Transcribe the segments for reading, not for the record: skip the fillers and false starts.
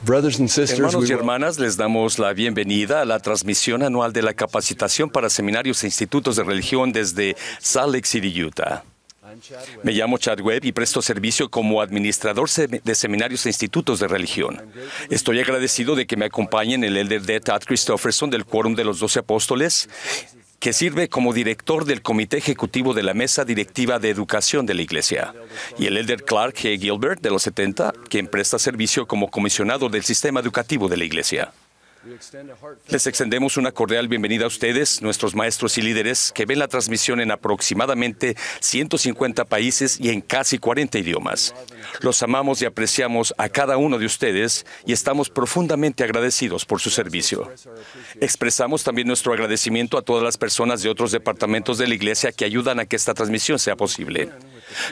Brothers and sisters, Hermanos y hermanas, les damos la bienvenida a la transmisión anual de la capacitación para seminarios e institutos de religión desde Salt Lake City, Utah. Me llamo Chad Webb y presto servicio como administrador de seminarios e institutos de religión. Estoy agradecido de que me acompañen el elder D. Todd Christofferson del Quórum de los 12 Apóstoles, que sirve como director del Comité Ejecutivo de la Mesa Directiva de Educación de la Iglesia, y el elder Clark G. Gilbert de los 70, quien presta servicio como comisionado del sistema educativo de la Iglesia. Les extendemos una cordial bienvenida a ustedes, nuestros maestros y líderes, que ven la transmisión en aproximadamente 150 países y en casi 40 idiomas. Los amamos y apreciamos a cada uno de ustedes y estamos profundamente agradecidos por su servicio. Expresamos también nuestro agradecimiento a todas las personas de otros departamentos de la Iglesia que ayudan a que esta transmisión sea posible.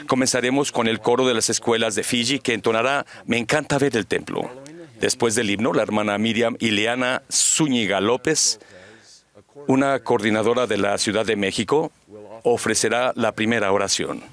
Comenzaremos con el coro de las escuelas de Fiji, que entonará "Me encanta ver el templo". Después del himno, la hermana Miriam Ileana Zúñiga López, una coordinadora de la Ciudad de México, ofrecerá la primera oración.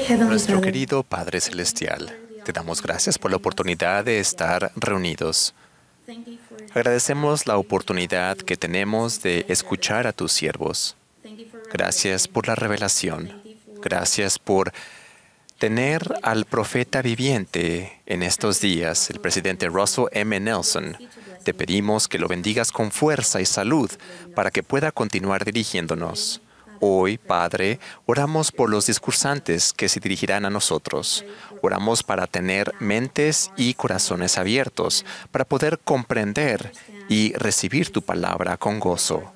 Nuestro querido Padre Celestial, te damos gracias por la oportunidad de estar reunidos. Agradecemos la oportunidad que tenemos de escuchar a tus siervos. Gracias por la revelación. Gracias por tener al profeta viviente en estos días, el presidente Russell M. Nelson. Te pedimos que lo bendigas con fuerza y salud para que pueda continuar dirigiéndonos. Hoy, Padre, oramos por los discursantes que se dirigirán a nosotros. Oramos para tener mentes y corazones abiertos, para poder comprender y recibir tu palabra con gozo.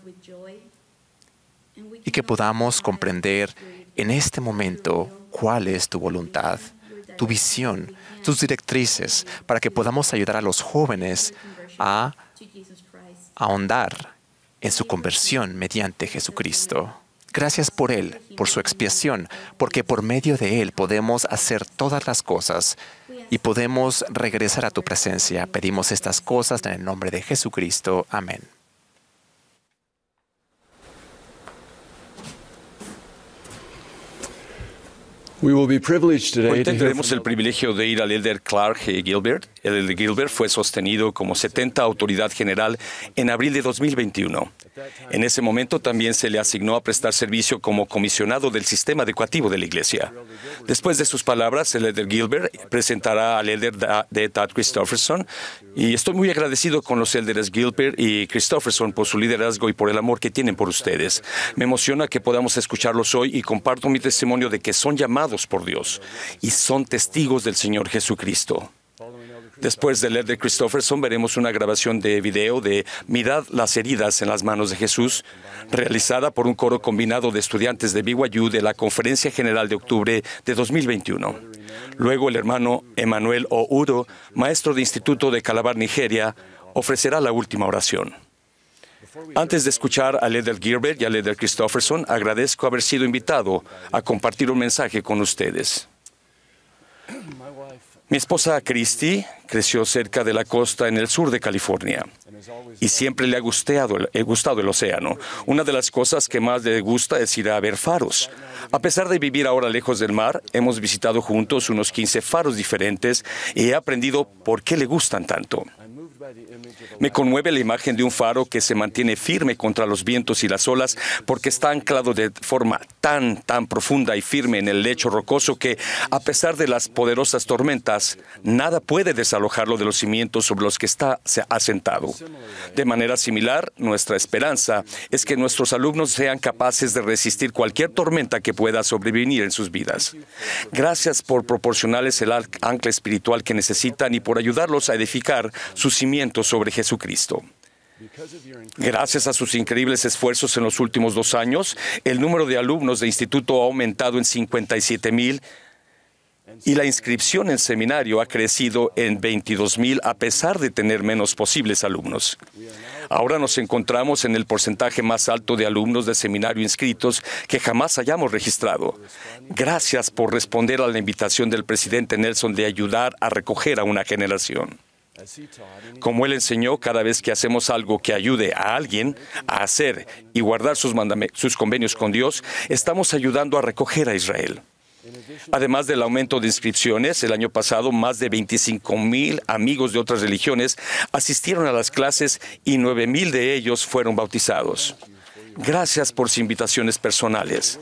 Y que podamos comprender en este momento cuál es tu voluntad, tu visión, tus directrices, para que podamos ayudar a los jóvenes a ahondar en su conversión mediante Jesucristo. Gracias por Él, por su expiación, porque por medio de Él podemos hacer todas las cosas y podemos regresar a tu presencia. Pedimos estas cosas en el nombre de Jesucristo. Amén. Hoy tendremos el privilegio de ir al elder Clark Gilbert. El elder Gilbert fue sostenido como 70 autoridad general en abril de 2021. En ese momento también se le asignó a prestar servicio como comisionado del sistema educativo de la Iglesia. Después de sus palabras, el elder Gilbert presentará al elder D. Tad Christofferson, y estoy muy agradecido con los elders Gilbert y Christofferson por su liderazgo y por el amor que tienen por ustedes. Me emociona que podamos escucharlos hoy y comparto mi testimonio de que son llamados por Dios y son testigos del Señor Jesucristo. Después del elder Christofferson veremos una grabación de video de Mirad las heridas en las manos de Jesús, realizada por un coro combinado de estudiantes de BYU de la Conferencia General de Octubre de 2021. Luego el hermano Emmanuel Oudo, maestro de Instituto de Calabar, Nigeria, ofrecerá la última oración. Antes de escuchar al elder Gilbert y al elder Christofferson, agradezco haber sido invitado a compartir un mensaje con ustedes. Mi esposa Christy creció cerca de la costa en el sur de California y siempre le ha gustado el océano. Una de las cosas que más le gusta es ir a ver faros. A pesar de vivir ahora lejos del mar, hemos visitado juntos unos 15 faros diferentes y he aprendido por qué le gustan tanto. Me conmueve la imagen de un faro que se mantiene firme contra los vientos y las olas porque está anclado de forma tan profunda y firme en el lecho rocoso que, a pesar de las poderosas tormentas, nada puede desalojarlo de los cimientos sobre los que está asentado. De manera similar, nuestra esperanza es que nuestros alumnos sean capaces de resistir cualquier tormenta que pueda sobrevenir en sus vidas. Gracias por proporcionarles el ancla espiritual que necesitan y por ayudarlos a edificar sus cimientos sobre Jesucristo. Gracias a sus increíbles esfuerzos en los últimos 2 años, el número de alumnos de instituto ha aumentado en 57,000 y la inscripción en seminario ha crecido en 22,000 a pesar de tener menos posibles alumnos. Ahora nos encontramos en el porcentaje más alto de alumnos de seminario inscritos que jamás hayamos registrado. Gracias por responder a la invitación del presidente Nelson de ayudar a recoger a una generación. Como él enseñó, cada vez que hacemos algo que ayude a alguien a hacer y guardar sus convenios con Dios, estamos ayudando a recoger a Israel. Además del aumento de inscripciones, el año pasado más de 25,000 amigos de otras religiones asistieron a las clases y 9,000 de ellos fueron bautizados. Gracias por sus invitaciones personales,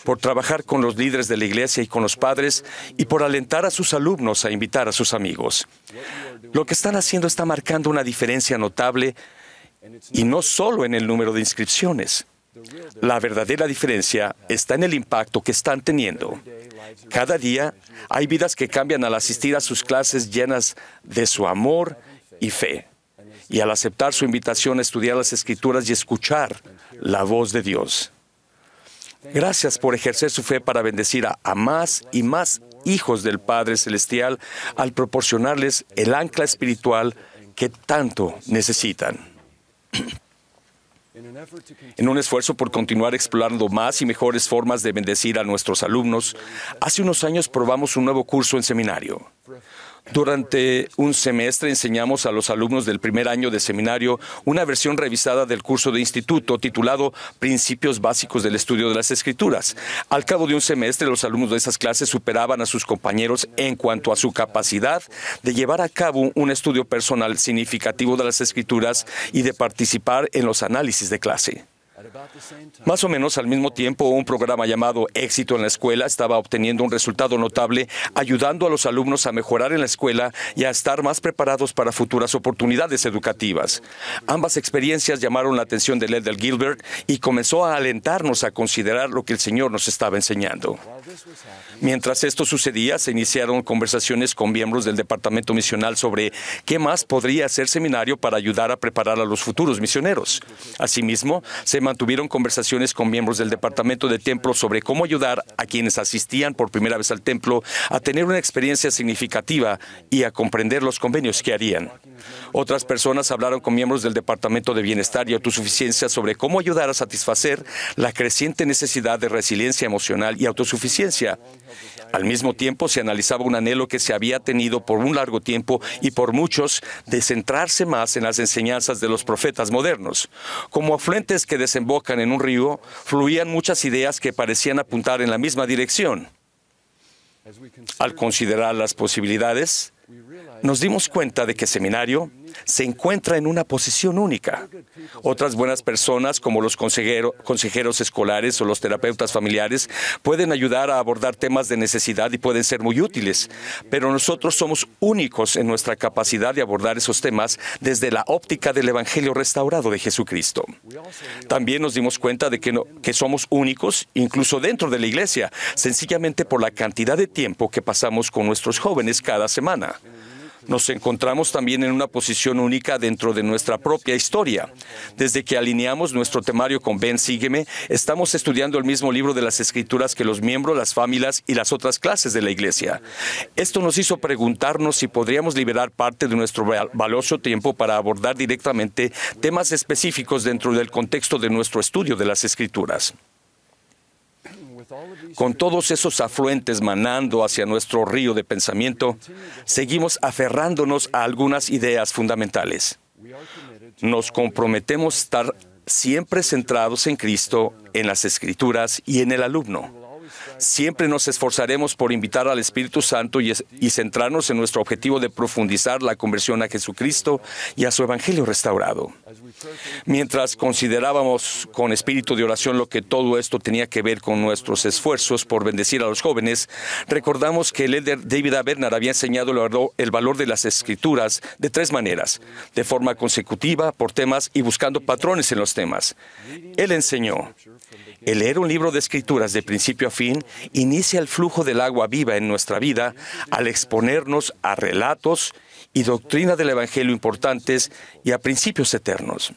por trabajar con los líderes de la iglesia y con los padres, y por alentar a sus alumnos a invitar a sus amigos. Lo que están haciendo está marcando una diferencia notable, y no solo en el número de inscripciones. La verdadera diferencia está en el impacto que están teniendo. Cada día hay vidas que cambian al asistir a sus clases llenas de su amor y fe, y al aceptar su invitación a estudiar las Escrituras y escuchar la voz de Dios. Gracias por ejercer su fe para bendecir a más y más hijos del Padre Celestial al proporcionarles el ancla espiritual que tanto necesitan. En un esfuerzo por continuar explorando más y mejores formas de bendecir a nuestros alumnos, hace unos años probamos un nuevo curso en seminario. Durante un semestre enseñamos a los alumnos del primer año de seminario una versión revisada del curso de instituto titulado Principios Básicos del Estudio de las Escrituras. Al cabo de un semestre, los alumnos de esas clases superaban a sus compañeros en cuanto a su capacidad de llevar a cabo un estudio personal significativo de las Escrituras y de participar en los análisis de clase. Más o menos al mismo tiempo, un programa llamado Éxito en la Escuela estaba obteniendo un resultado notable, ayudando a los alumnos a mejorar en la escuela y a estar más preparados para futuras oportunidades educativas. Ambas experiencias llamaron la atención de elder Gilbert y comenzó a alentarnos a considerar lo que el Señor nos estaba enseñando. Mientras esto sucedía, se iniciaron conversaciones con miembros del departamento misional sobre qué más podría hacer seminario para ayudar a preparar a los futuros misioneros. Asimismo, se mantuvieron conversaciones con miembros del departamento de templo sobre cómo ayudar a quienes asistían por primera vez al templo a tener una experiencia significativa y a comprender los convenios que harían. Otras personas hablaron con miembros del departamento de bienestar y autosuficiencia sobre cómo ayudar a satisfacer la creciente necesidad de resiliencia emocional y autosuficiencia. Al mismo tiempo, se analizaba un anhelo que se había tenido por un largo tiempo y por muchos de centrarse más en las enseñanzas de los profetas modernos. Como afluentes que desembocan en un río, fluían muchas ideas que parecían apuntar en la misma dirección. Al considerar las posibilidades, nos dimos cuenta de que Seminario se encuentra en una posición única. Otras buenas personas, como los consejeros escolares o los terapeutas familiares, pueden ayudar a abordar temas de necesidad y pueden ser muy útiles, pero nosotros somos únicos en nuestra capacidad de abordar esos temas desde la óptica del Evangelio restaurado de Jesucristo. También nos dimos cuenta de que somos únicos, incluso dentro de la iglesia, sencillamente por la cantidad de tiempo que pasamos con nuestros jóvenes cada semana. Nos encontramos también en una posición única dentro de nuestra propia historia. Desde que alineamos nuestro temario con Ven, Sígueme, estamos estudiando el mismo libro de las Escrituras que los miembros, las familias y las otras clases de la iglesia. Esto nos hizo preguntarnos si podríamos liberar parte de nuestro valioso tiempo para abordar directamente temas específicos dentro del contexto de nuestro estudio de las Escrituras. Con todos esos afluentes manando hacia nuestro río de pensamiento, seguimos aferrándonos a algunas ideas fundamentales. Nos comprometemos a estar siempre centrados en Cristo, en las Escrituras y en el alumno. Siempre nos esforzaremos por invitar al Espíritu Santo y centrarnos en nuestro objetivo de profundizar la conversión a Jesucristo y a su Evangelio restaurado. Mientras considerábamos con espíritu de oración lo que todo esto tenía que ver con nuestros esfuerzos por bendecir a los jóvenes, recordamos que el elder David A. Bernard había enseñado el valor de las Escrituras de tres maneras: de forma consecutiva, por temas y buscando patrones en los temas. Él enseñó: el leer un libro de Escrituras de principio a fin inicia el flujo del agua viva en nuestra vida al exponernos a relatos y doctrina del Evangelio importantes y a principios eternos.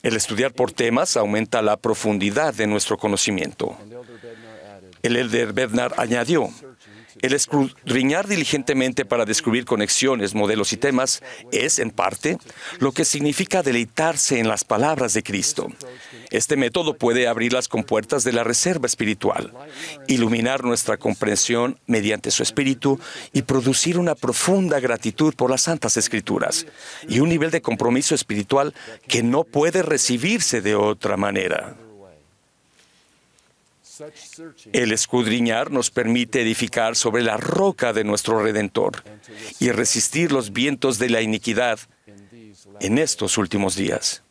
El estudiar por temas aumenta la profundidad de nuestro conocimiento. El elder Bernard añadió: el escudriñar diligentemente para descubrir conexiones, modelos y temas es, en parte, lo que significa deleitarse en las palabras de Cristo. Este método puede abrir las compuertas de la reserva espiritual, iluminar nuestra comprensión mediante su espíritu y producir una profunda gratitud por las Santas Escrituras y un nivel de compromiso espiritual que no puede recibirse de otra manera. El escudriñar nos permite edificar sobre la roca de nuestro Redentor y resistir los vientos de la iniquidad en estos últimos días.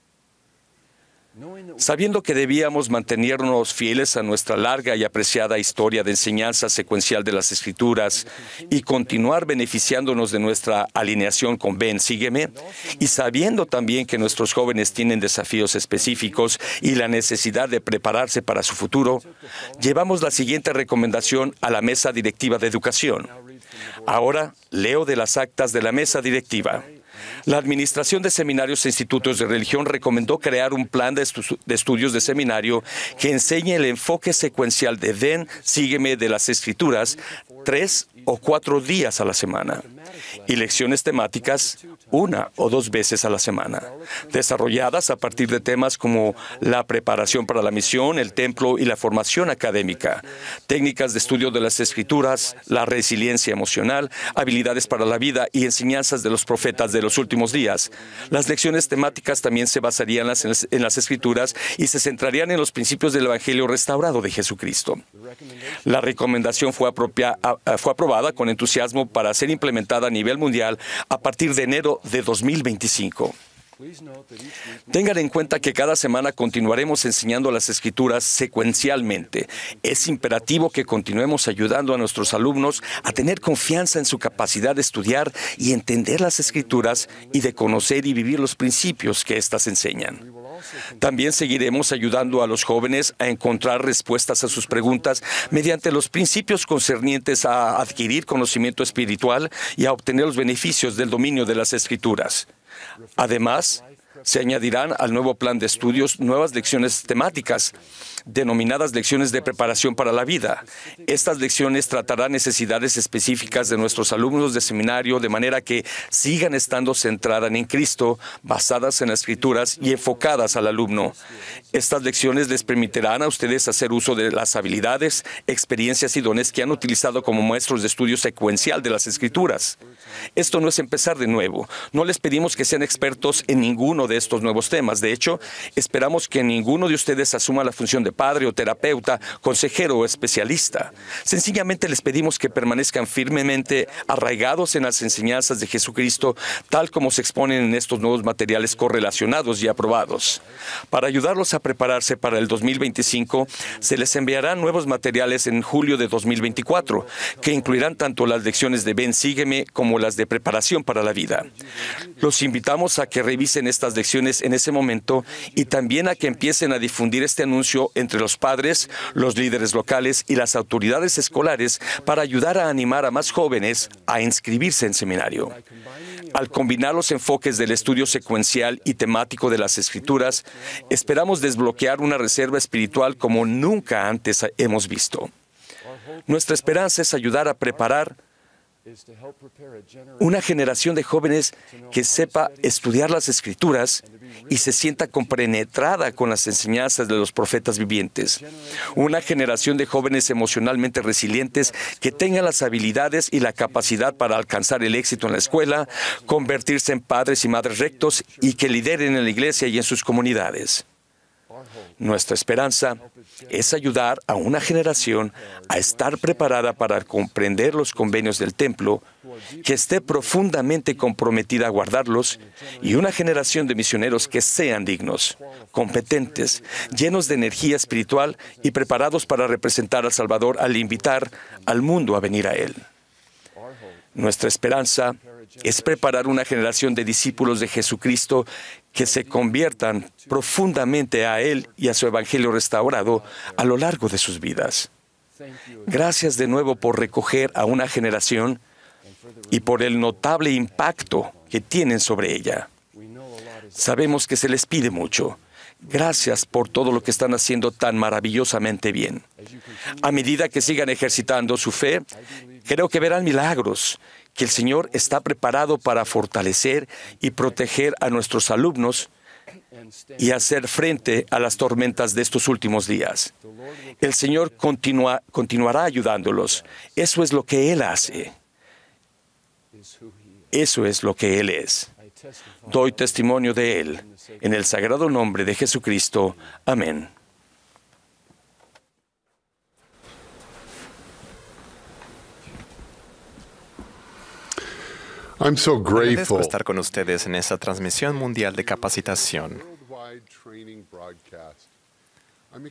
Sabiendo que debíamos mantenernos fieles a nuestra larga y apreciada historia de enseñanza secuencial de las Escrituras y continuar beneficiándonos de nuestra alineación con Ven, Sígueme, y sabiendo también que nuestros jóvenes tienen desafíos específicos y la necesidad de prepararse para su futuro, llevamos la siguiente recomendación a la Mesa Directiva de Educación. Ahora leo de las actas de la Mesa Directiva. La Administración de Seminarios e Institutos de Religión recomendó crear un plan de estudios de seminario que enseñe el enfoque secuencial de Ven, Sígueme de las Escrituras 3 o 4 días a la semana y lecciones temáticas 1 o 2 veces a la semana, desarrolladas a partir de temas como la preparación para la misión, el templo y la formación académica, técnicas de estudio de las Escrituras, la resiliencia emocional, habilidades para la vida y enseñanzas de los profetas de los últimos días. Las lecciones temáticas también se basarían en las Escrituras y se centrarían en los principios del Evangelio restaurado de Jesucristo. La recomendación fue aprobada con entusiasmo para ser implementada a nivel mundial a partir de enero de 2025. Tengan en cuenta que cada semana continuaremos enseñando las Escrituras secuencialmente. Es imperativo que continuemos ayudando a nuestros alumnos a tener confianza en su capacidad de estudiar y entender las Escrituras y de conocer y vivir los principios que éstas enseñan. También seguiremos ayudando a los jóvenes a encontrar respuestas a sus preguntas mediante los principios concernientes a adquirir conocimiento espiritual y a obtener los beneficios del dominio de las Escrituras. Además, Se añadirán al nuevo plan de estudios nuevas lecciones temáticas, denominadas lecciones de preparación para la vida. Estas lecciones tratarán necesidades específicas de nuestros alumnos de seminario de manera que sigan estando centradas en Cristo, basadas en las Escrituras y enfocadas al alumno. Estas lecciones les permitirán a ustedes hacer uso de las habilidades, experiencias y dones que han utilizado como maestros de estudio secuencial de las Escrituras. Esto no es empezar de nuevo. No les pedimos que sean expertos en ninguno de estos nuevos temas. De hecho, esperamos que ninguno de ustedes asuma la función de padre o terapeuta, consejero o especialista. Sencillamente les pedimos que permanezcan firmemente arraigados en las enseñanzas de Jesucristo, tal como se exponen en estos nuevos materiales correlacionados y aprobados. Para ayudarlos a prepararse para el 2025, se les enviarán nuevos materiales en julio de 2024, que incluirán tanto las lecciones de Ven, Sígueme, como las de preparación para la vida. Los invitamos a que revisen estas lecciones en ese momento y también a que empiecen a difundir este anuncio entre los padres, los líderes locales y las autoridades escolares para ayudar a animar a más jóvenes a inscribirse en seminario. Al combinar los enfoques del estudio secuencial y temático de las Escrituras, esperamos desbloquear una reserva espiritual como nunca antes hemos visto. Nuestra esperanza es ayudar a preparar una generación de jóvenes que sepa estudiar las Escrituras y se sienta compenetrada con las enseñanzas de los profetas vivientes. Una generación de jóvenes emocionalmente resilientes que tengan las habilidades y la capacidad para alcanzar el éxito en la escuela, convertirse en padres y madres rectos y que lideren en la iglesia y en sus comunidades. Nuestra esperanza es ayudar a una generación a estar preparada para comprender los convenios del templo, que esté profundamente comprometida a guardarlos, y una generación de misioneros que sean dignos, competentes, llenos de energía espiritual y preparados para representar al Salvador al invitar al mundo a venir a Él. Nuestra esperanza es preparar una generación de discípulos de Jesucristo que se conviertan profundamente a Él y a su Evangelio restaurado a lo largo de sus vidas. Gracias de nuevo por recoger a una generación y por el notable impacto que tienen sobre ella. Sabemos que se les pide mucho. Gracias por todo lo que están haciendo tan maravillosamente bien. A medida que sigan ejercitando su fe, creo que verán milagros, que el Señor está preparado para fortalecer y proteger a nuestros alumnos y hacer frente a las tormentas de estos últimos días. El Señor continuará ayudándolos. Eso es lo que Él hace. Eso es lo que Él es. Doy testimonio de Él. En el sagrado nombre de Jesucristo. Amén. Agradezco estar con ustedes en esta transmisión mundial de capacitación.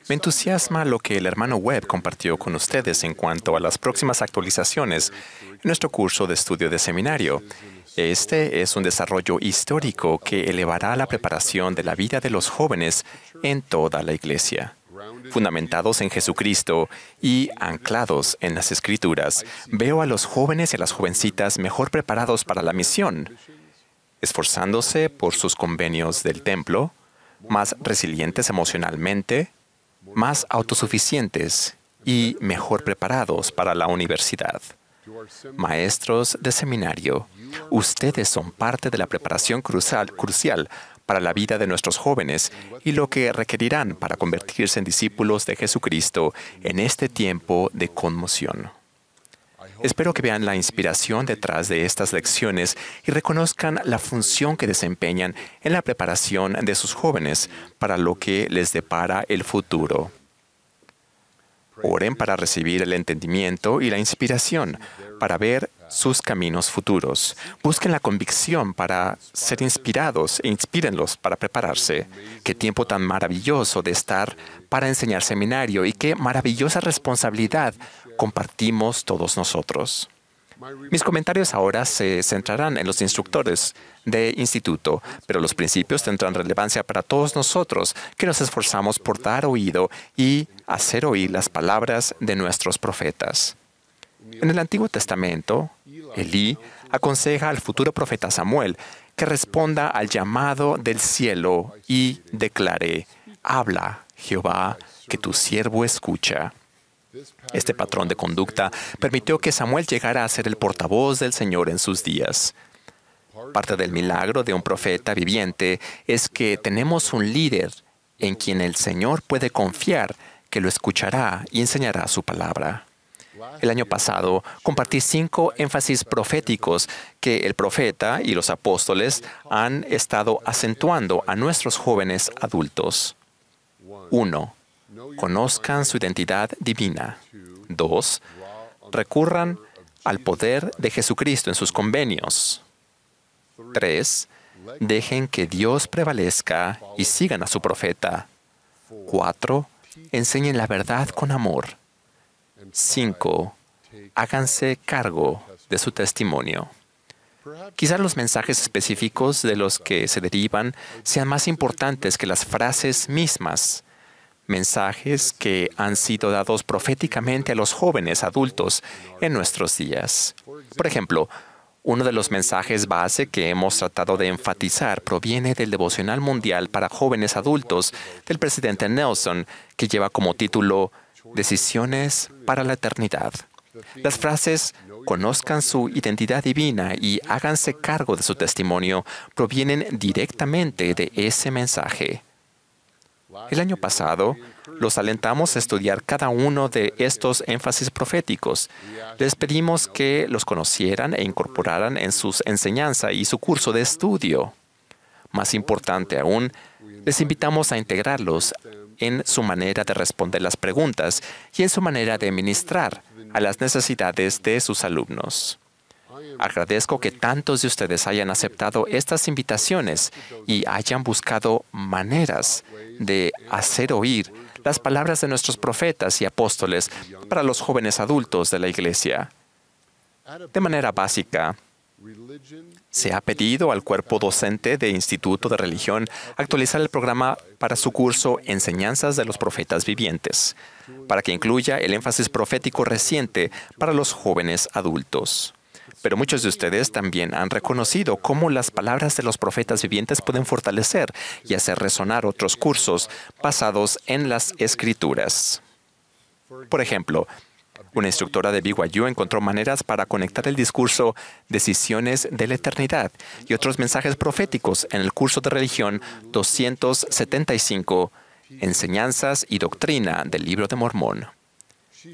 Me entusiasma lo que el hermano Webb compartió con ustedes en cuanto a las próximas actualizaciones en nuestro curso de estudio de seminario. Este es un desarrollo histórico que elevará la preparación de la vida de los jóvenes en toda la Iglesia. Fundamentados en Jesucristo y anclados en las Escrituras, veo a los jóvenes y a las jovencitas mejor preparados para la misión, esforzándose por sus convenios del templo, más resilientes emocionalmente, más autosuficientes y mejor preparados para la universidad. Maestros de seminario, ustedes son parte de la preparación crucial para la vida de nuestros jóvenes y lo que requerirán para convertirse en discípulos de Jesucristo en este tiempo de conmoción. Espero que vean la inspiración detrás de estas lecciones y reconozcan la función que desempeñan en la preparación de sus jóvenes para lo que les depara el futuro. Oren para recibir el entendimiento y la inspiración para ver sus caminos futuros. Busquen la convicción para ser inspirados e inspírenlos para prepararse. Qué tiempo tan maravilloso de estar para enseñar seminario y qué maravillosa responsabilidad compartimos todos nosotros. Mis comentarios ahora se centrarán en los instructores de instituto, pero los principios tendrán relevancia para todos nosotros que nos esforzamos por dar oído y hacer oír las palabras de nuestros profetas. En el Antiguo Testamento, Elí aconseja al futuro profeta Samuel que responda al llamado del cielo y declare: habla, Jehová, que tu siervo escucha. Este patrón de conducta permitió que Samuel llegara a ser el portavoz del Señor en sus días. Parte del milagro de un profeta viviente es que tenemos un líder en quien el Señor puede confiar que lo escuchará y enseñará su palabra. El año pasado compartí 5 énfasis proféticos que el profeta y los apóstoles han estado acentuando a nuestros jóvenes adultos. 1. Conozcan su identidad divina. 2. Recurran al poder de Jesucristo en sus convenios. 3. Dejen que Dios prevalezca y sigan a su profeta. 4. Enseñen la verdad con amor. 5. Háganse cargo de su testimonio. Quizás los mensajes específicos de los que se derivan sean más importantes que las frases mismas. Mensajes que han sido dados proféticamente a los jóvenes adultos en nuestros días. Por ejemplo, uno de los mensajes base que hemos tratado de enfatizar proviene del devocional mundial para jóvenes adultos del presidente Nelson, que lleva como título Decisiones para la Eternidad. Las frases "conozcan su identidad divina" y "háganse cargo de su testimonio" provienen directamente de ese mensaje. El año pasado, los alentamos a estudiar cada uno de estos énfasis proféticos. Les pedimos que los conocieran e incorporaran en su enseñanza y su curso de estudio. Más importante aún, les invitamos a integrarlos en su manera de responder las preguntas y en su manera de ministrar a las necesidades de sus alumnos. Agradezco que tantos de ustedes hayan aceptado estas invitaciones y hayan buscado maneras de hacer oír las palabras de nuestros profetas y apóstoles para los jóvenes adultos de la Iglesia. De manera básica, se ha pedido al cuerpo docente de Instituto de Religión actualizar el programa para su curso Enseñanzas de los Profetas Vivientes, para que incluya el énfasis profético reciente para los jóvenes adultos. Pero muchos de ustedes también han reconocido cómo las palabras de los profetas vivientes pueden fortalecer y hacer resonar otros cursos basados en las Escrituras. Por ejemplo, una instructora de BYU encontró maneras para conectar el discurso Decisiones de la Eternidad y otros mensajes proféticos en el curso de religión 275, Enseñanzas y Doctrina del Libro de Mormón.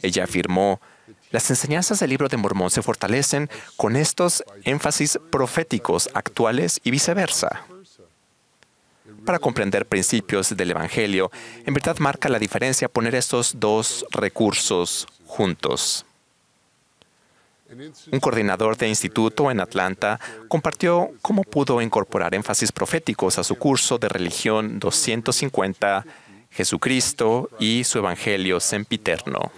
Ella afirmó: las enseñanzas del Libro de Mormón se fortalecen con estos énfasis proféticos actuales y viceversa. Para comprender principios del Evangelio, en verdad marca la diferencia poner estos dos recursos juntos. Un coordinador de instituto en Atlanta compartió cómo pudo incorporar énfasis proféticos a su curso de religión 250, Jesucristo y su Evangelio sempiterno.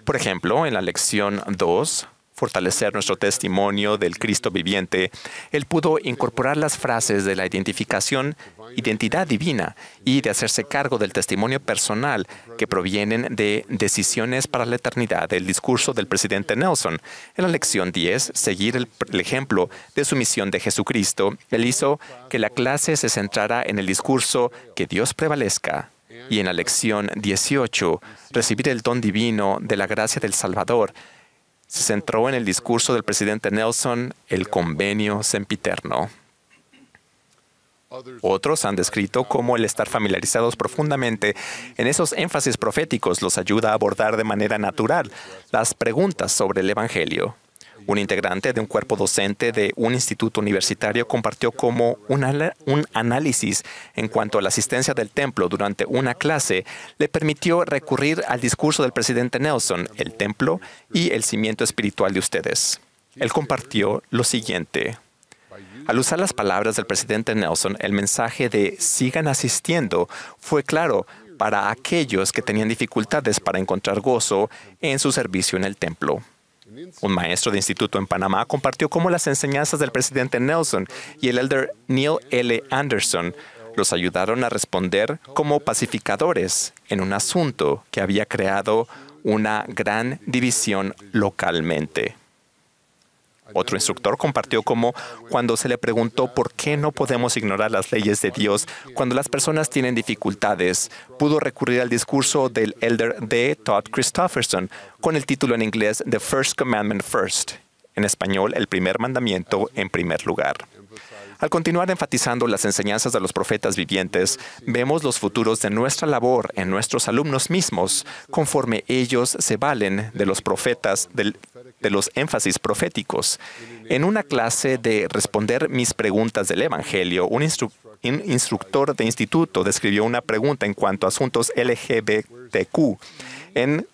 Por ejemplo, en la lección 2, Fortalecer nuestro testimonio del Cristo viviente, él pudo incorporar las frases de la identidad divina y de hacerse cargo del testimonio personal que provienen de Decisiones para la Eternidad, del discurso del presidente Nelson. En la lección 10, seguir el ejemplo de su misión de Jesucristo, él hizo que la clase se centrara en el discurso Que Dios prevalezca. Y en la lección 18, recibir el don divino de la gracia del Salvador, se centró en el discurso del presidente Nelson, el convenio sempiterno. Otros han descrito cómo el estar familiarizados profundamente en esos énfasis proféticos los ayuda a abordar de manera natural las preguntas sobre el Evangelio. Un integrante de un cuerpo docente de un instituto universitario compartió cómo un análisis en cuanto a la asistencia del templo durante una clase le permitió recurrir al discurso del presidente Nelson, el templo y el cimiento espiritual de ustedes. Él compartió lo siguiente: al usar las palabras del presidente Nelson, el mensaje de sigan asistiendo fue claro para aquellos que tenían dificultades para encontrar gozo en su servicio en el templo. Un maestro de instituto en Panamá compartió cómo las enseñanzas del presidente Nelson y el elder Neil L. Anderson los ayudaron a responder como pacificadores en un asunto que había creado una gran división localmente. Otro instructor compartió cómo, cuando se le preguntó por qué no podemos ignorar las leyes de Dios cuando las personas tienen dificultades, pudo recurrir al discurso del elder D. Todd Christofferson con el título en inglés The First Commandment First, en español, el primer mandamiento en primer lugar. Al continuar enfatizando las enseñanzas de los profetas vivientes, vemos los futuros de nuestra labor en nuestros alumnos mismos, conforme ellos se valen de los profetas, de los énfasis proféticos. En una clase de responder mis preguntas del Evangelio, un instructor de instituto describió una pregunta en cuanto a asuntos LGBTQ, en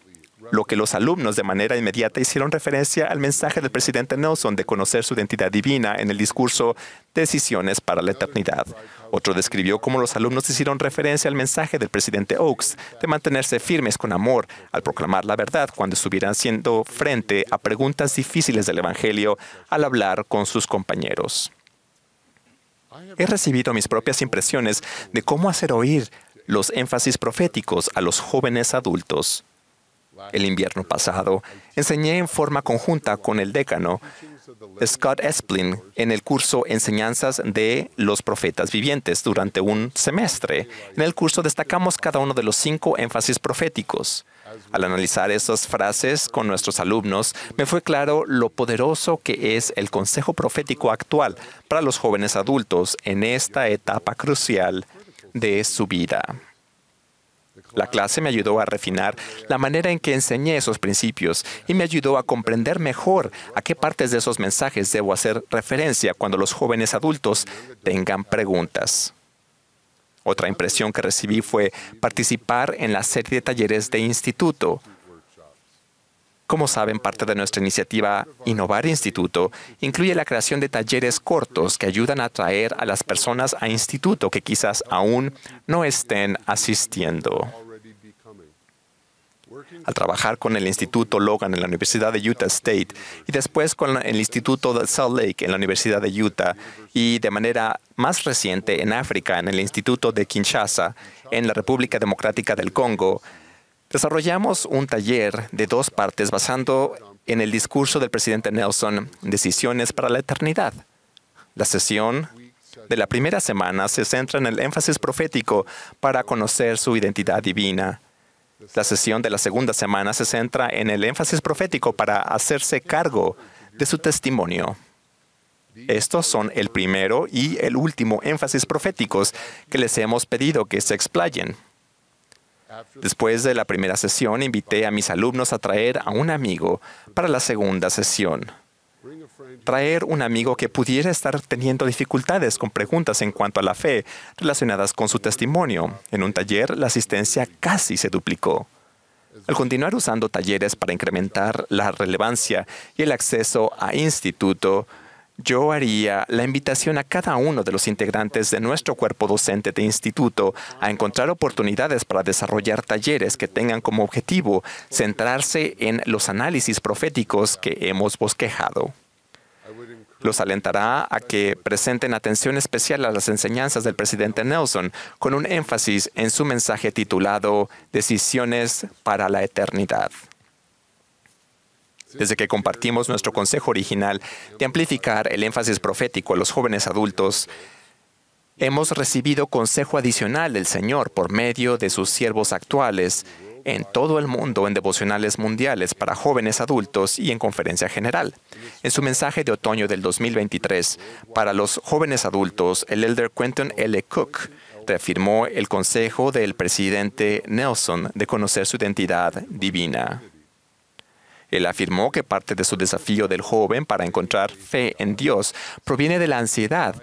lo que los alumnos de manera inmediata hicieron referencia al mensaje del presidente Nelson de conocer su identidad divina en el discurso Decisiones para la Eternidad. Otro describió cómo los alumnos hicieron referencia al mensaje del presidente Oaks de mantenerse firmes con amor al proclamar la verdad cuando estuvieran haciendo frente a preguntas difíciles del Evangelio al hablar con sus compañeros. He recibido mis propias impresiones de cómo hacer oír los énfasis proféticos a los jóvenes adultos. El invierno pasado, enseñé en forma conjunta con el decano, Scott Esplin, en el curso Enseñanzas de los Profetas Vivientes durante un semestre. En el curso destacamos cada uno de los 5 énfasis proféticos. Al analizar esas frases con nuestros alumnos, me fue claro lo poderoso que es el consejo profético actual para los jóvenes adultos en esta etapa crucial de su vida. La clase me ayudó a refinar la manera en que enseñé esos principios y me ayudó a comprender mejor a qué partes de esos mensajes debo hacer referencia cuando los jóvenes adultos tengan preguntas. Otra impresión que recibí fue participar en la serie de talleres de instituto. Como saben, parte de nuestra iniciativa Innovar Instituto incluye la creación de talleres cortos que ayudan a atraer a las personas a instituto que quizás aún no estén asistiendo. Al trabajar con el Instituto Logan en la Universidad de Utah State y después con el Instituto de Salt Lake en la Universidad de Utah y de manera más reciente en África en el Instituto de Kinshasa en la República Democrática del Congo, desarrollamos un taller de 2 partes basando en el discurso del presidente Nelson, Decisiones para la Eternidad. La sesión de la primera semana se centra en el énfasis profético para conocer su identidad divina. La sesión de la segunda semana se centra en el énfasis profético para hacerse cargo de su testimonio. Estos son el primero y el último énfasis proféticos que les hemos pedido que se explayen. Después de la primera sesión, invité a mis alumnos a traer a un amigo para la segunda sesión. Traer un amigo que pudiera estar teniendo dificultades con preguntas en cuanto a la fe relacionadas con su testimonio. En un taller, la asistencia casi se duplicó. Al continuar usando talleres para incrementar la relevancia y el acceso a instituto, yo haría la invitación a cada uno de los integrantes de nuestro cuerpo docente de instituto a encontrar oportunidades para desarrollar talleres que tengan como objetivo centrarse en los análisis proféticos que hemos bosquejado. Los alentará a que presenten atención especial a las enseñanzas del presidente Nelson, con un énfasis en su mensaje titulado Decisiones para la Eternidad. Desde que compartimos nuestro consejo original de amplificar el énfasis profético a los jóvenes adultos, hemos recibido consejo adicional del Señor por medio de sus siervos actuales en todo el mundo en devocionales mundiales para jóvenes adultos y en conferencia general. En su mensaje de otoño del 2023 para los jóvenes adultos, el elder Quentin L. Cook reafirmó el consejo del presidente Nelson de conocer su identidad divina. Él afirmó que parte de su desafío del joven para encontrar fe en Dios proviene de la ansiedad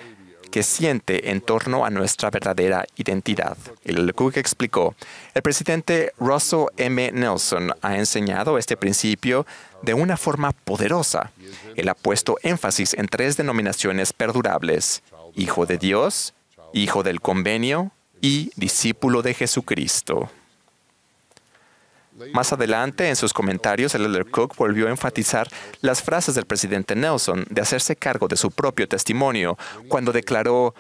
que siente en torno a nuestra verdadera identidad. El Cook explicó, el presidente Russell M. Nelson ha enseñado este principio de una forma poderosa. Él ha puesto énfasis en 3 denominaciones perdurables: Hijo de Dios, Hijo del Convenio y Discípulo de Jesucristo. Más adelante, en sus comentarios, el elder Cook volvió a enfatizar las frases del presidente Nelson de hacerse cargo de su propio testimonio cuando declaró: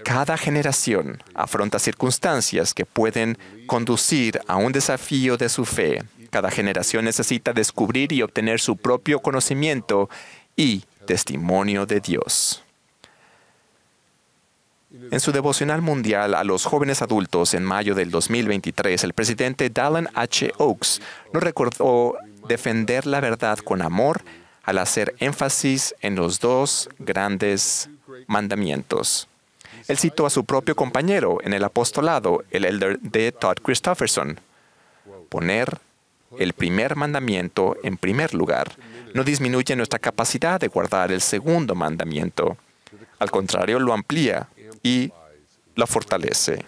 cada generación afronta circunstancias que pueden conducir a un desafío de su fe. Cada generación necesita descubrir y obtener su propio conocimiento y testimonio de Dios. En su devocional mundial a los jóvenes adultos en mayo del 2023, el presidente Dallin H. Oaks nos recordó defender la verdad con amor al hacer énfasis en los dos grandes mandamientos. Él citó a su propio compañero en el apostolado, el elder D. Todd Christofferson. Poner el primer mandamiento en primer lugar no disminuye nuestra capacidad de guardar el segundo mandamiento. Al contrario, lo amplía y la fortalece.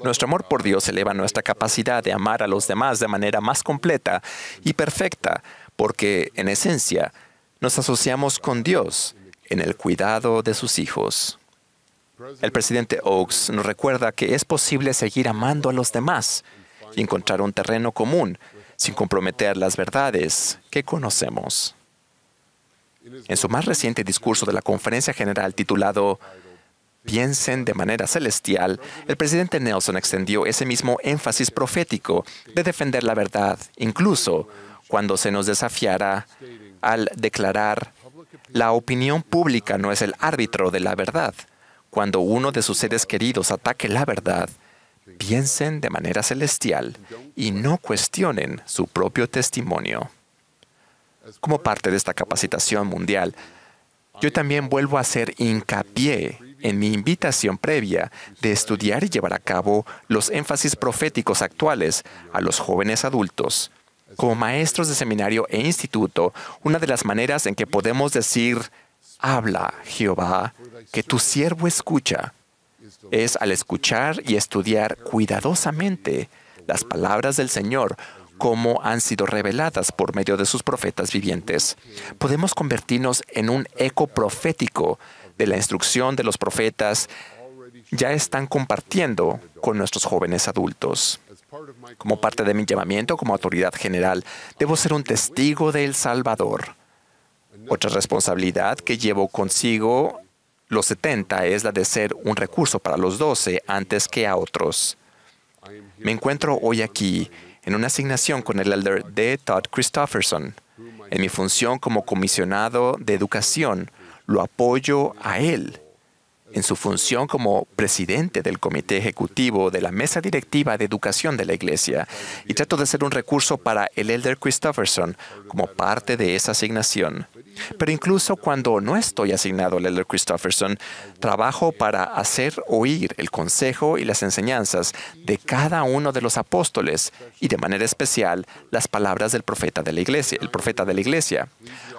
Nuestro amor por Dios eleva nuestra capacidad de amar a los demás de manera más completa y perfecta, porque, en esencia, nos asociamos con Dios en el cuidado de sus hijos. El presidente Oaks nos recuerda que es posible seguir amando a los demás y encontrar un terreno común sin comprometer las verdades que conocemos. En su más reciente discurso de la Conferencia General titulado Piensen de manera celestial, el presidente Nelson extendió ese mismo énfasis profético de defender la verdad, incluso cuando se nos desafiara al declarar: la opinión pública no es el árbitro de la verdad. Cuando uno de sus seres queridos ataque la verdad, piensen de manera celestial y no cuestionen su propio testimonio. Como parte de esta capacitación mundial, yo también vuelvo a hacer hincapié en mi invitación previa de estudiar y llevar a cabo los énfasis proféticos actuales a los jóvenes adultos. Como maestros de seminario e instituto, una de las maneras en que podemos decir: habla, Jehová, que tu siervo escucha, es al escuchar y estudiar cuidadosamente las palabras del Señor, como han sido reveladas por medio de sus profetas vivientes. Podemos convertirnos en un eco profético de la instrucción de los profetas ya están compartiendo con nuestros jóvenes adultos. Como parte de mi llamamiento como autoridad general, debo ser un testigo del Salvador. Otra responsabilidad que llevo consigo los 70 es la de ser un recurso para los 12 antes que a otros. Me encuentro hoy aquí en una asignación con el elder D. Todd Christofferson. En mi función como comisionado de educación, lo apoyo a él. En su función como presidente del comité ejecutivo de la mesa directiva de educación de la iglesia, y trato de ser un recurso para el elder Christofferson como parte de esa asignación. Pero incluso cuando no estoy asignado al elder Christofferson, trabajo para hacer oír el consejo y las enseñanzas de cada uno de los apóstoles y de manera especial las palabras del profeta de la iglesia, el profeta de la iglesia.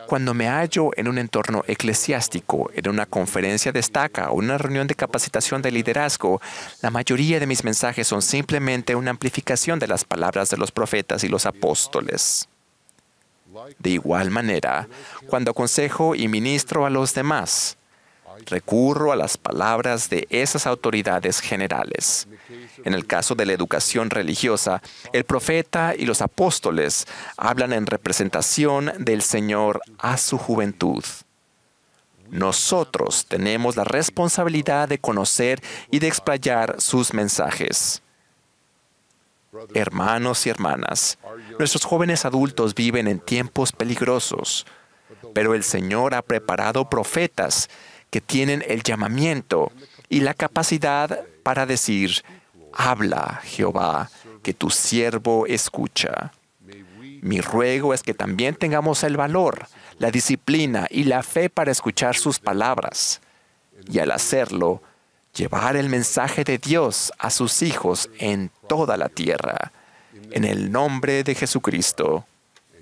Cuando me hallo en un entorno eclesiástico, en una conferencia destaca o una reunión de capacitación de liderazgo, la mayoría de mis mensajes son simplemente una amplificación de las palabras de los profetas y los apóstoles. De igual manera, cuando aconsejo y ministro a los demás, recurro a las palabras de esas autoridades generales. En el caso de la educación religiosa, el profeta y los apóstoles hablan en representación del Señor a su juventud. Nosotros tenemos la responsabilidad de conocer y de explayar sus mensajes. Hermanos y hermanas, nuestros jóvenes adultos viven en tiempos peligrosos, pero el Señor ha preparado profetas que tienen el llamamiento y la capacidad para decir: habla, Jehová, que tu siervo escucha. Mi ruego es que también tengamos el valor, la disciplina y la fe para escuchar sus palabras, y al hacerlo, llevar el mensaje de Dios a sus hijos en toda la tierra. En el nombre de Jesucristo.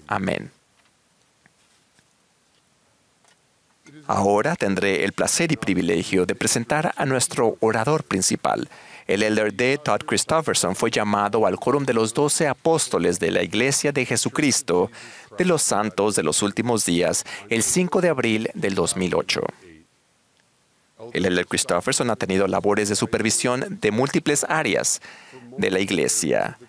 Amén. Ahora tendré el placer y privilegio de presentar a nuestro orador principal. El elder D. Todd Christofferson fue llamado al quórum de los 12 apóstoles de la Iglesia de Jesucristo de los Santos de los Últimos Días el 5 de abril del 2008. El elder Christofferson ha tenido labores de supervisión de múltiples áreas de la Iglesia,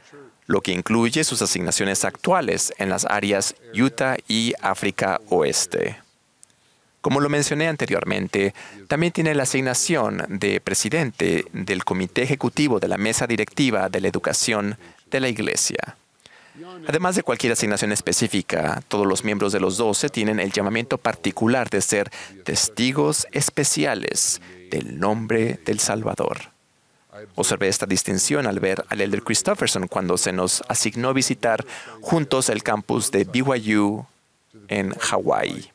lo que incluye sus asignaciones actuales en las áreas Utah y África Oeste. Como lo mencioné anteriormente, también tiene la asignación de presidente del Comité Ejecutivo de la Mesa Directiva de la Educación de la Iglesia. Además de cualquier asignación específica, todos los miembros de los 12 tienen el llamamiento particular de ser testigos especiales del nombre del Salvador. Observé esta distinción al ver al Elder Christofferson cuando se nos asignó visitar juntos el campus de BYU en Hawái.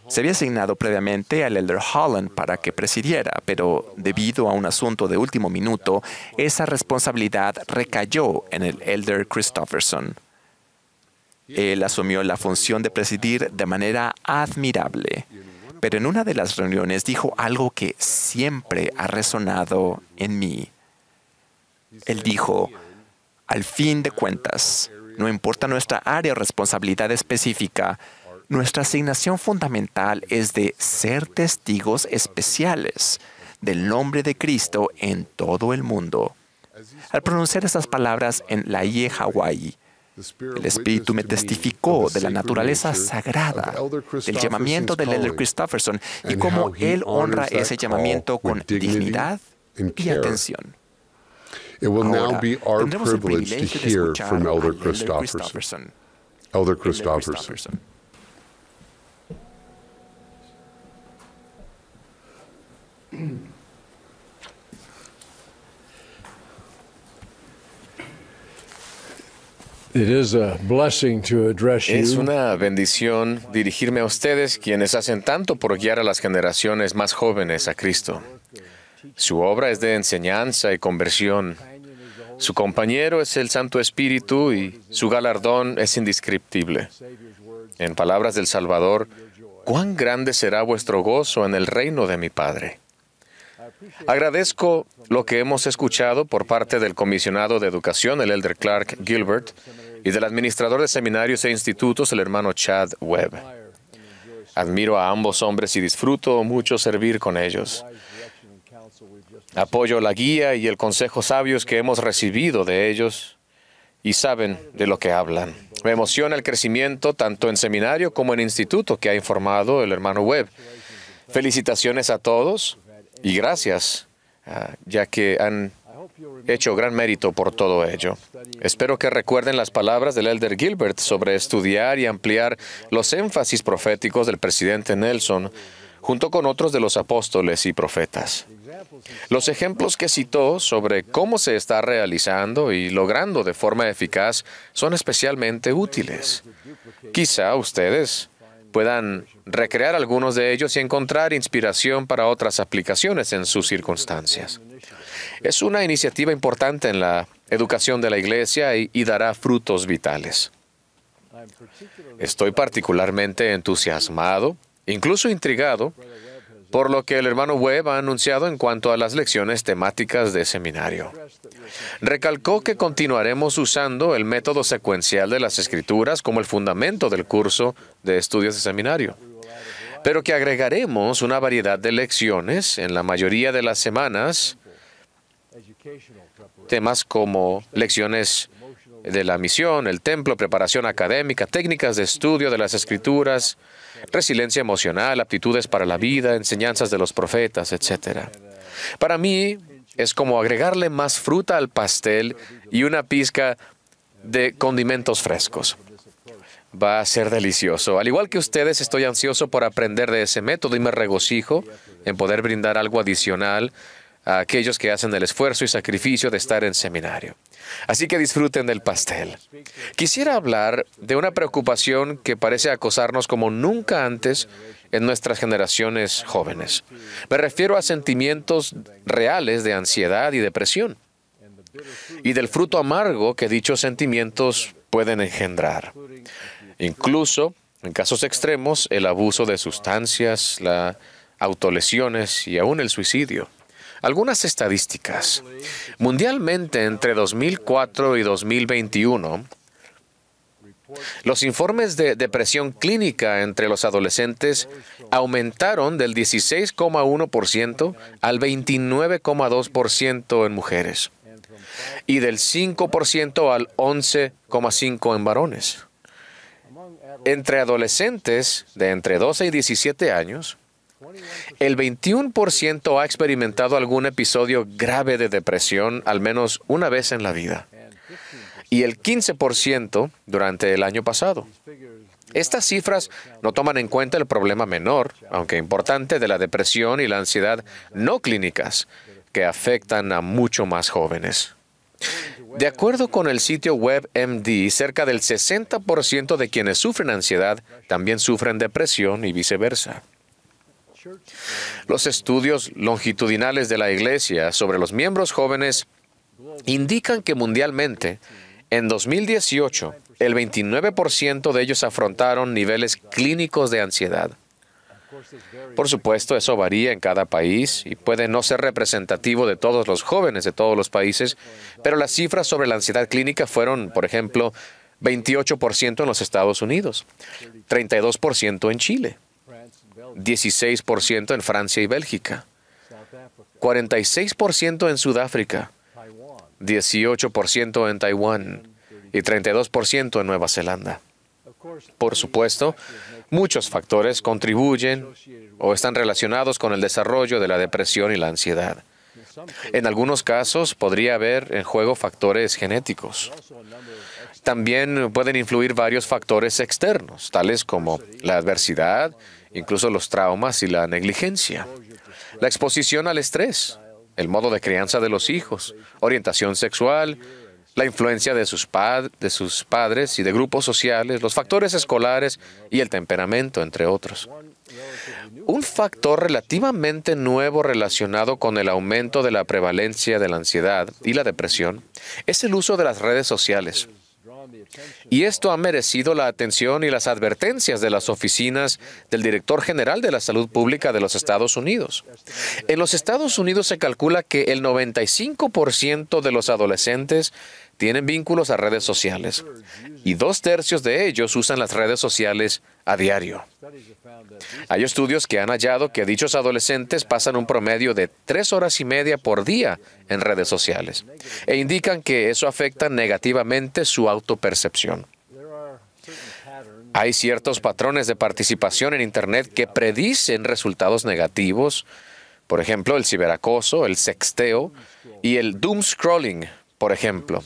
Se había asignado previamente al Elder Holland para que presidiera, pero debido a un asunto de último minuto, esa responsabilidad recayó en el Elder Christofferson. Él asumió la función de presidir de manera admirable, pero en una de las reuniones dijo algo que siempre ha resonado en mí. Él dijo, al fin de cuentas, no importa nuestra área o responsabilidad específica, nuestra asignación fundamental es de ser testigos especiales del nombre de Cristo en todo el mundo. Al pronunciar estas palabras en Laie, Hawái, el Espíritu me testificó de la naturaleza sagrada del llamamiento del Elder Christofferson y cómo él honra ese llamamiento con dignidad y atención. Ahora tendremos el privilegio de escuchar al Elder Christofferson. Elder Christofferson. Es una bendición dirigirme a ustedes, quienes hacen tanto por guiar a las generaciones más jóvenes a Cristo. Su obra es de enseñanza y conversión. Su compañero es el Santo Espíritu y su galardón es indescriptible. En palabras del Salvador, «¿Cuán grande será vuestro gozo en el reino de mi Padre?» Agradezco lo que hemos escuchado por parte del comisionado de educación, el Elder Clark Gilbert, y del administrador de seminarios e institutos, el hermano Chad Webb. Admiro a ambos hombres y disfruto mucho servir con ellos. Apoyo la guía y el consejo sabios que hemos recibido de ellos y saben de lo que hablan. Me emociona el crecimiento tanto en seminario como en instituto que ha informado el hermano Webb. Felicitaciones a todos y gracias, ya que han hecho gran mérito por todo ello. Espero que recuerden las palabras del Elder Gilbert sobre estudiar y ampliar los énfasis proféticos del presidente Nelson, junto con otros de los apóstoles y profetas. Los ejemplos que citó sobre cómo se está realizando y logrando de forma eficaz son especialmente útiles. Quizá ustedes puedan recrear algunos de ellos y encontrar inspiración para otras aplicaciones en sus circunstancias. Es una iniciativa importante en la educación de la Iglesia y dará frutos vitales. Estoy particularmente entusiasmado, incluso intrigado, por lo que el hermano Webb ha anunciado en cuanto a las lecciones temáticas de seminario. Recalcó que continuaremos usando el método secuencial de las Escrituras como el fundamento del curso de estudios de seminario, pero que agregaremos una variedad de lecciones en la mayoría de las semanas, temas como lecciones de la misión, el templo, preparación académica, técnicas de estudio de las Escrituras, resiliencia emocional, aptitudes para la vida, enseñanzas de los profetas, etc. Para mí, es como agregarle más fruta al pastel y una pizca de condimentos frescos. Va a ser delicioso. Al igual que ustedes, estoy ansioso por aprender de ese método y me regocijo en poder brindar algo adicional a aquellos que hacen el esfuerzo y sacrificio de estar en seminario. Así que disfruten del pastel. Quisiera hablar de una preocupación que parece acosarnos como nunca antes en nuestras generaciones jóvenes. Me refiero a sentimientos reales de ansiedad y depresión, y del fruto amargo que dichos sentimientos pueden engendrar. Incluso, en casos extremos, el abuso de sustancias, las autolesiones y aún el suicidio. Algunas estadísticas. Mundialmente, entre 2004 y 2021, los informes de depresión clínica entre los adolescentes aumentaron del 16,1% al 29,2% en mujeres y del 5% al 11,5% en varones. Entre adolescentes de entre 12 y 17 años, el 21% ha experimentado algún episodio grave de depresión al menos una vez en la vida. y el 15% durante el año pasado. Estas cifras no toman en cuenta el problema menor, aunque importante, de la depresión y la ansiedad no clínicas, que afectan a mucho más jóvenes. De acuerdo con el sitio web MD, cerca del 60% de quienes sufren ansiedad también sufren depresión y viceversa. Los estudios longitudinales de la Iglesia sobre los miembros jóvenes indican que mundialmente, en 2018, el 29% de ellos afrontaron niveles clínicos de ansiedad. Por supuesto, eso varía en cada país y puede no ser representativo de todos los jóvenes de todos los países, pero las cifras sobre la ansiedad clínica fueron, por ejemplo, 28% en los Estados Unidos, 32% en Chile, 16% en Francia y Bélgica, 46% en Sudáfrica, 18% en Taiwán y 32% en Nueva Zelanda. Por supuesto, muchos factores contribuyen o están relacionados con el desarrollo de la depresión y la ansiedad. En algunos casos podría haber en juego factores genéticos. También pueden influir varios factores externos, tales como la adversidad, incluso los traumas y la negligencia, la exposición al estrés, el modo de crianza de los hijos, orientación sexual, la influencia de sus padres y de grupos sociales, los factores escolares y el temperamento, entre otros. Un factor relativamente nuevo relacionado con el aumento de la prevalencia de la ansiedad y la depresión es el uso de las redes sociales. Y esto ha merecido la atención y las advertencias de las oficinas del Director General de la Salud Pública de los Estados Unidos. En los Estados Unidos se calcula que el 95% de los adolescentes tienen vínculos a redes sociales y 2/3 de ellos usan las redes sociales a diario. Hay estudios que han hallado que dichos adolescentes pasan un promedio de 3 horas y media por día en redes sociales e indican que eso afecta negativamente su autopercepción. Hay ciertos patrones de participación en Internet que predicen resultados negativos, por ejemplo, el ciberacoso, el sexteo y el doom scrolling, por ejemplo.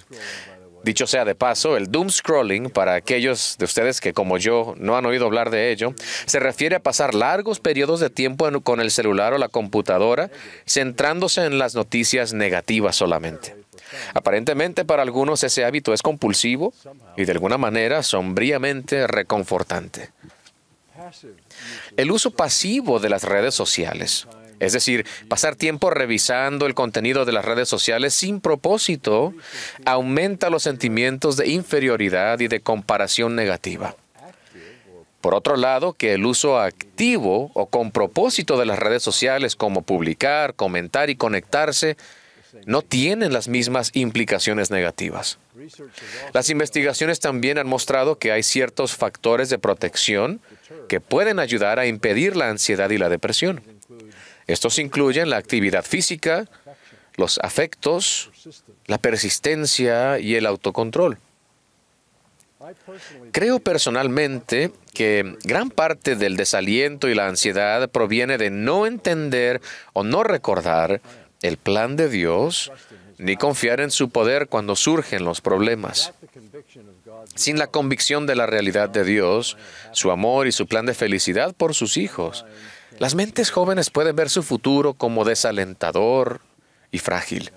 Dicho sea de paso, el doom scrolling, para aquellos de ustedes que como yo no han oído hablar de ello, se refiere a pasar largos periodos de tiempo con el celular o la computadora, centrándose en las noticias negativas solamente. Aparentemente para algunos ese hábito es compulsivo y de alguna manera sombríamente reconfortante. El uso pasivo de las redes sociales, es decir, pasar tiempo revisando el contenido de las redes sociales sin propósito, aumenta los sentimientos de inferioridad y de comparación negativa. Por otro lado, que el uso activo o con propósito de las redes sociales, como publicar, comentar y conectarse, no tienen las mismas implicaciones negativas. Las investigaciones también han mostrado que hay ciertos factores de protección que pueden ayudar a impedir la ansiedad y la depresión. Estos incluyen la actividad física, los afectos, la persistencia y el autocontrol. Creo personalmente que gran parte del desaliento y la ansiedad proviene de no entender o no recordar el plan de Dios ni confiar en su poder cuando surgen los problemas. Sin la convicción de la realidad de Dios, su amor y su plan de felicidad por sus hijos, las mentes jóvenes pueden ver su futuro como desalentador y frágil.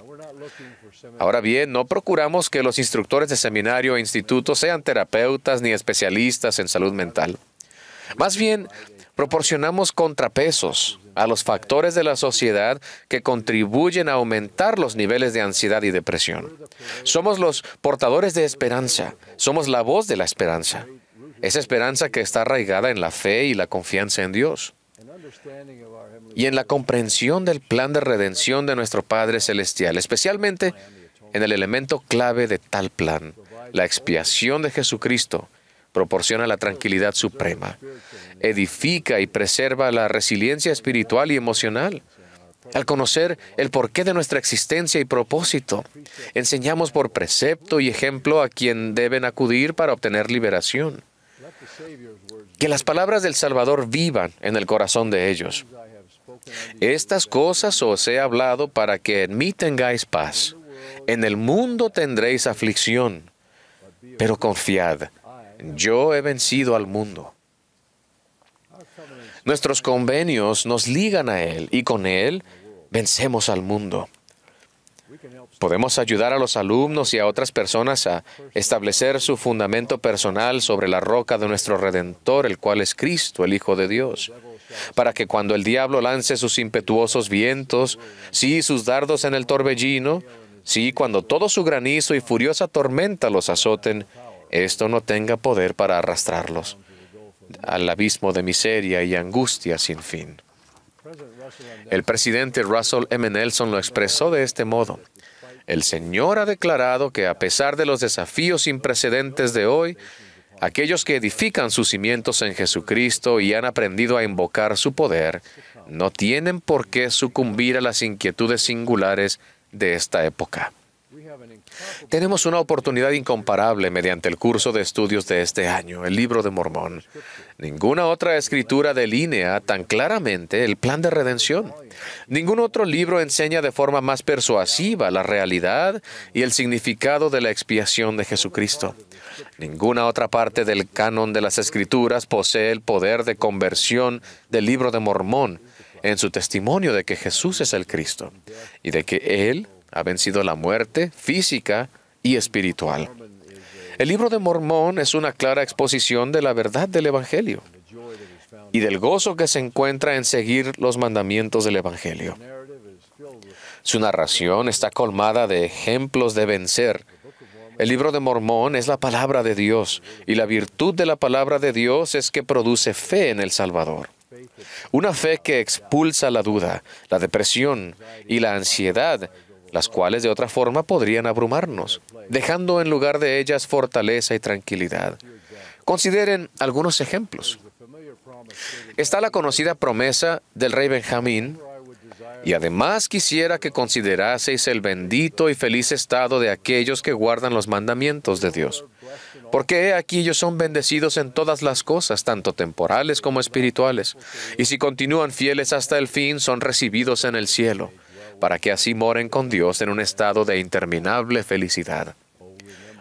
Ahora bien, no procuramos que los instructores de seminario e instituto sean terapeutas ni especialistas en salud mental. Más bien, proporcionamos contrapesos a los factores de la sociedad que contribuyen a aumentar los niveles de ansiedad y depresión. Somos los portadores de esperanza, somos la voz de la esperanza. Esa esperanza que está arraigada en la fe y la confianza en Dios y en la comprensión del plan de redención de nuestro Padre Celestial, especialmente en el elemento clave de tal plan. La expiación de Jesucristo proporciona la tranquilidad suprema, edifica y preserva la resiliencia espiritual y emocional. Al conocer el porqué de nuestra existencia y propósito, enseñamos por precepto y ejemplo a quien deben acudir para obtener liberación. Que las palabras del Salvador vivan en el corazón de ellos. Estas cosas os he hablado para que en mí tengáis paz. En el mundo tendréis aflicción, Pero confiad, yo he vencido al mundo. Nuestros convenios nos ligan a Él y con Él vencemos al mundo. Podemos ayudar a los alumnos y a otras personas a establecer su fundamento personal sobre la roca de nuestro Redentor, el cual es Cristo, el Hijo de Dios, para que cuando el diablo lance sus impetuosos vientos, sí, sus dardos en el torbellino, sí, cuando todo su granizo y furiosa tormenta los azoten, esto no tenga poder para arrastrarlos al abismo de miseria y angustia sin fin. El presidente Russell M. Nelson lo expresó de este modo: el Señor ha declarado que a pesar de los desafíos sin precedentes de hoy, aquellos que edifican sus cimientos en Jesucristo y han aprendido a invocar su poder, no tienen por qué sucumbir a las inquietudes singulares de esta época. Tenemos una oportunidad incomparable mediante el curso de estudios de este año, el Libro de Mormón. Ninguna otra escritura delinea tan claramente el plan de redención. Ningún otro libro enseña de forma más persuasiva la realidad y el significado de la expiación de Jesucristo. Ninguna otra parte del canon de las Escrituras posee el poder de conversión del Libro de Mormón en su testimonio de que Jesús es el Cristo y de que Él ha vencido la muerte física y espiritual. El Libro de Mormón es una clara exposición de la verdad del Evangelio y del gozo que se encuentra en seguir los mandamientos del Evangelio. Su narración está colmada de ejemplos de vencer. El Libro de Mormón es la palabra de Dios, y la virtud de la palabra de Dios es que produce fe en el Salvador. Una fe que expulsa la duda, la depresión y la ansiedad, las cuales de otra forma podrían abrumarnos, dejando en lugar de ellas fortaleza y tranquilidad. Consideren algunos ejemplos. Está la conocida promesa del rey Benjamín: y además quisiera que consideraseis el bendito y feliz estado de aquellos que guardan los mandamientos de Dios. Porque he aquí ellos son bendecidos en todas las cosas, tanto temporales como espirituales, y si continúan fieles hasta el fin, son recibidos en el cielo, para que así moren con Dios en un estado de interminable felicidad.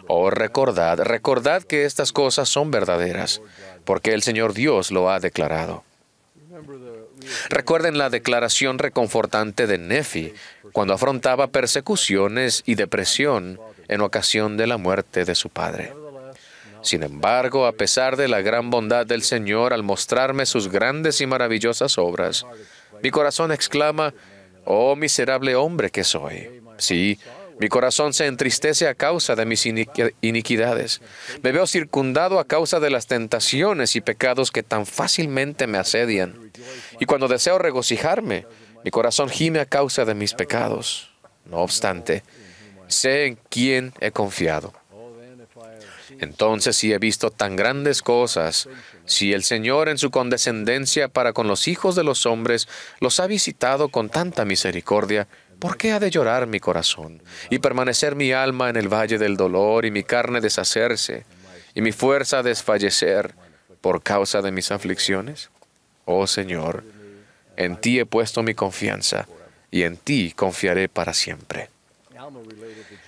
Oh, recordad que estas cosas son verdaderas, porque el Señor Dios lo ha declarado. Recuerden la declaración reconfortante de Nefi cuando afrontaba persecuciones y depresión en ocasión de la muerte de su padre. Sin embargo, a pesar de la gran bondad del Señor al mostrarme sus grandes y maravillosas obras, mi corazón exclama: «Oh miserable hombre que soy». Sí, mi corazón se entristece a causa de mis iniquidades. Me veo circundado a causa de las tentaciones y pecados que tan fácilmente me asedian. Y cuando deseo regocijarme, mi corazón gime a causa de mis pecados. No obstante, sé en quién he confiado. Entonces, si he visto tan grandes cosas, si el Señor en su condescendencia para con los hijos de los hombres los ha visitado con tanta misericordia, ¿por qué ha de llorar mi corazón y permanecer mi alma en el valle del dolor y mi carne deshacerse y mi fuerza desfallecer por causa de mis aflicciones? Oh Señor, en ti he puesto mi confianza y en ti confiaré para siempre.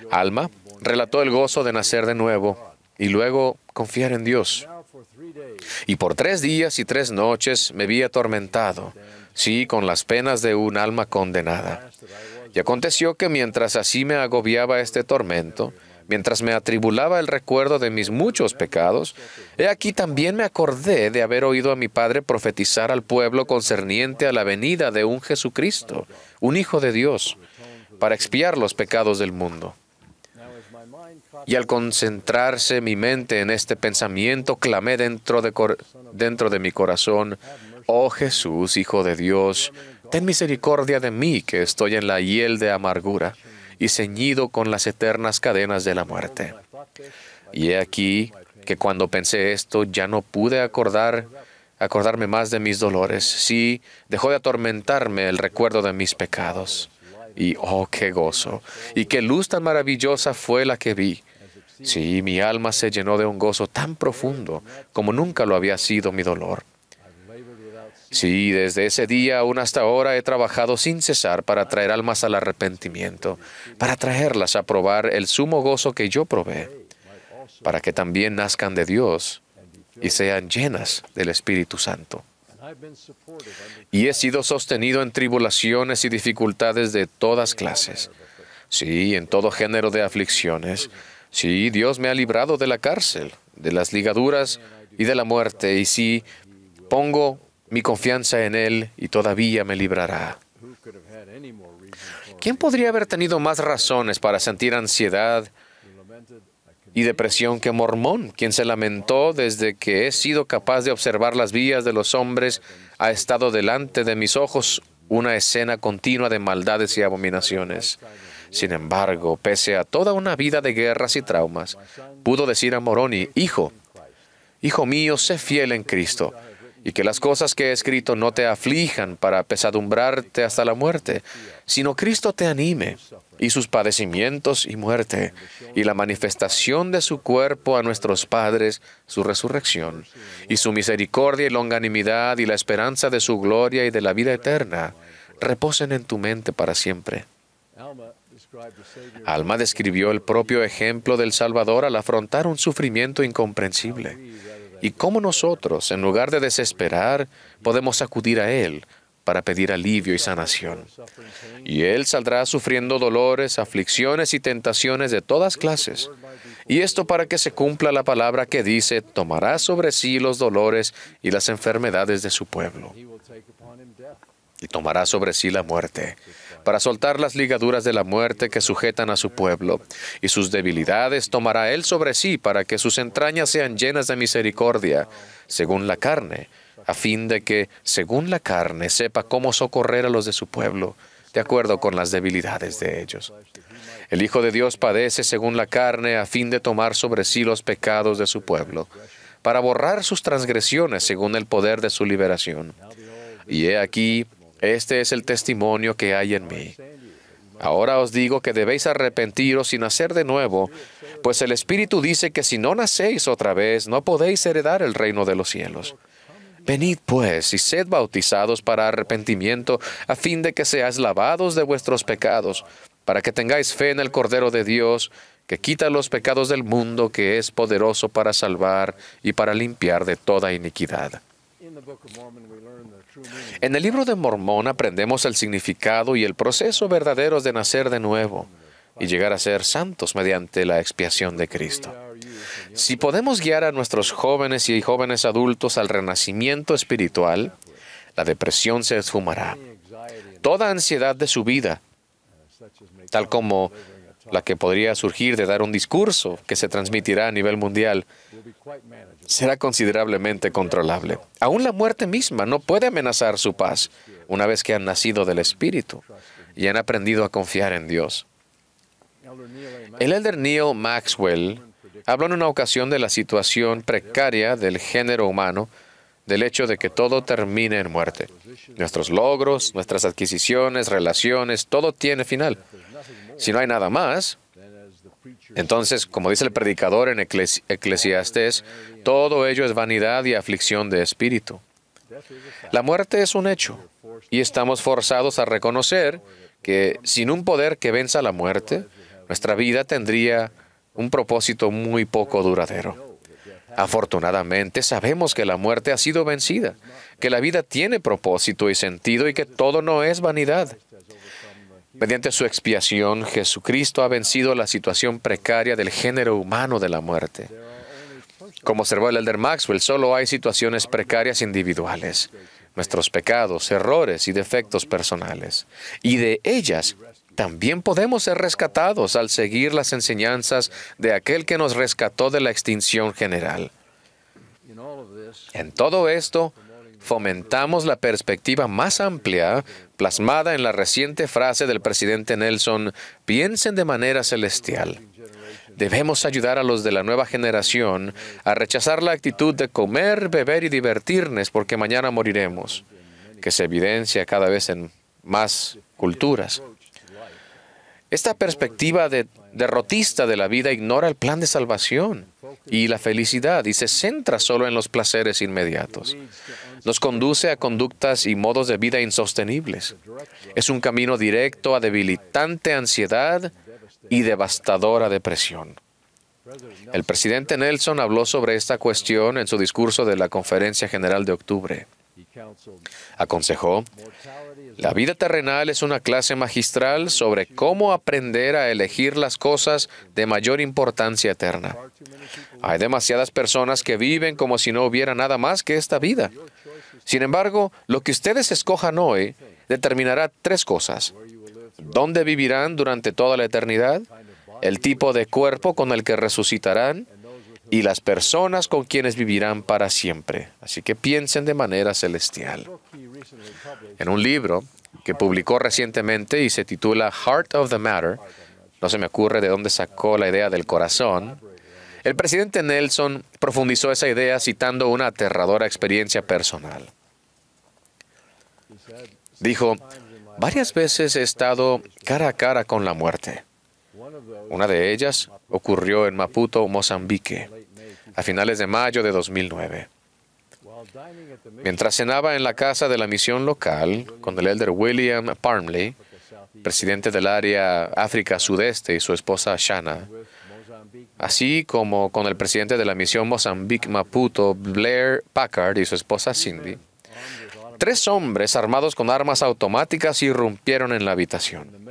Alma relató el gozo de nacer de nuevo y luego confiar en Dios. Y por 3 días y 3 noches me vi atormentado, sí, con las penas de un alma condenada. Y aconteció que mientras así me agobiaba este tormento, mientras me atribulaba el recuerdo de mis muchos pecados, he aquí también me acordé de haber oído a mi padre profetizar al pueblo concerniente a la venida de un Jesucristo, un Hijo de Dios, para expiar los pecados del mundo. Y al concentrarse mi mente en este pensamiento, clamé dentro de mi corazón: «Oh Jesús, Hijo de Dios, ten misericordia de mí, que estoy en la hiel de amargura y ceñido con las eternas cadenas de la muerte». Y he aquí que cuando pensé esto, ya no pude acordarme más de mis dolores. Sí, dejó de atormentarme el recuerdo de mis pecados. Y ¡oh, qué gozo! Y qué luz tan maravillosa fue la que vi. Sí, mi alma se llenó de un gozo tan profundo como nunca lo había sido mi dolor. Sí, desde ese día aún hasta ahora he trabajado sin cesar para traer almas al arrepentimiento, para traerlas a probar el sumo gozo que yo probé. para que también nazcan de Dios y sean llenas del Espíritu Santo. Y he sido sostenido en tribulaciones y dificultades de todas clases. Sí, en todo género de aflicciones. Sí, Dios me ha librado de la cárcel, de las ligaduras y de la muerte. Y sí, pongo mi confianza en Él y todavía me librará. ¿Quién podría haber tenido más razones para sentir ansiedad y depresión que Mormón, quien se lamentó desde que he sido capaz de observar las vías de los hombres, ha estado delante de mis ojos una escena continua de maldades y abominaciones? Sin embargo, pese a toda una vida de guerras y traumas, pudo decir a Moroni: Hijo mío, sé fiel en Cristo, y que las cosas que he escrito no te aflijan para apesadumbrarte hasta la muerte, sino Cristo te anime, y sus padecimientos y muerte, y la manifestación de su cuerpo a nuestros padres, su resurrección, y su misericordia y longanimidad, y la esperanza de su gloria y de la vida eterna, reposen en tu mente para siempre. Alma describió el propio ejemplo del Salvador al afrontar un sufrimiento incomprensible, y cómo nosotros, en lugar de desesperar, podemos acudir a Él para pedir alivio y sanación. Y Él saldrá sufriendo dolores, aflicciones y tentaciones de todas clases. Y esto para que se cumpla la palabra que dice: tomará sobre sí los dolores y las enfermedades de su pueblo. Y tomará sobre sí la muerte, para soltar las ligaduras de la muerte que sujetan a su pueblo. Y sus debilidades tomará Él sobre sí, para que sus entrañas sean llenas de misericordia, según la carne, a fin de que, según la carne, sepa cómo socorrer a los de su pueblo, de acuerdo con las debilidades de ellos. El Hijo de Dios padece según la carne, a fin de tomar sobre sí los pecados de su pueblo, para borrar sus transgresiones según el poder de su liberación. Y he aquí, este es el testimonio que hay en mí. Ahora os digo que debéis arrepentiros y nacer de nuevo, pues el Espíritu dice que si no nacéis otra vez, no podéis heredar el reino de los cielos. Venid pues y sed bautizados para arrepentimiento, a fin de que seáis lavados de vuestros pecados, para que tengáis fe en el Cordero de Dios, que quita los pecados del mundo, que es poderoso para salvar y para limpiar de toda iniquidad. En el libro de Mormón aprendemos el significado y el proceso verdaderos de nacer de nuevo y llegar a ser santos mediante la expiación de Cristo. Si podemos guiar a nuestros jóvenes y jóvenes adultos al renacimiento espiritual, la depresión se esfumará. Toda ansiedad de su vida, tal como la que podría surgir de dar un discurso que se transmitirá a nivel mundial, será considerablemente controlable. Aún la muerte misma no puede amenazar su paz una vez que han nacido del Espíritu y han aprendido a confiar en Dios. El elder Neil Maxwell habló en una ocasión de la situación precaria del género humano, del hecho de que todo termine en muerte. Nuestros logros, nuestras adquisiciones, relaciones, todo tiene final. Si no hay nada más, entonces, como dice el predicador en Eclesiastés, todo ello es vanidad y aflicción de espíritu. La muerte es un hecho, y estamos forzados a reconocer que sin un poder que venza la muerte, nuestra vida tendría un propósito muy poco duradero. Afortunadamente, sabemos que la muerte ha sido vencida, que la vida tiene propósito y sentido y que todo no es vanidad. Mediante su expiación, Jesucristo ha vencido la situación precaria del género humano de la muerte. Como observó el elder Maxwell, solo hay situaciones precarias individuales, nuestros pecados, errores y defectos personales. Y de ellas también podemos ser rescatados al seguir las enseñanzas de aquel que nos rescató de la extinción general. En todo esto, fomentamos la perspectiva más amplia plasmada en la reciente frase del presidente Nelson: piensen de manera celestial. Debemos ayudar a los de la nueva generación a rechazar la actitud de comer, beber y divertirnos porque mañana moriremos, que se evidencia cada vez en más culturas. Esta perspectiva derrotista de la vida ignora el plan de salvación y la felicidad y se centra solo en los placeres inmediatos. Nos conduce a conductas y modos de vida insostenibles. Es un camino directo a debilitante ansiedad y devastadora depresión. El presidente Nelson habló sobre esta cuestión en su discurso de la Conferencia General de octubre. Aconsejó: la vida terrenal es una clase magistral sobre cómo aprender a elegir las cosas de mayor importancia eterna. Hay demasiadas personas que viven como si no hubiera nada más que esta vida. Sin embargo, lo que ustedes escojan hoy determinará tres cosas: dónde vivirán durante toda la eternidad, el tipo de cuerpo con el que resucitarán y las personas con quienes vivirán para siempre. Así que piensen de manera celestial. En un libro que publicó recientemente y se titula Heart of the Matter, no se me ocurre de dónde sacó la idea del corazón, el presidente Nelson profundizó esa idea citando una aterradora experiencia personal. Dijo: varias veces he estado cara a cara con la muerte. Una de ellas ocurrió en Maputo, Mozambique, a finales de mayo de 2009. Mientras cenaba en la casa de la misión local con el elder William Parmley, presidente del área África Sudeste, y su esposa Shanna, así como con el presidente de la misión Mozambique Maputo, Blair Packard, y su esposa Cindy, tres hombres armados con armas automáticas irrumpieron en la habitación.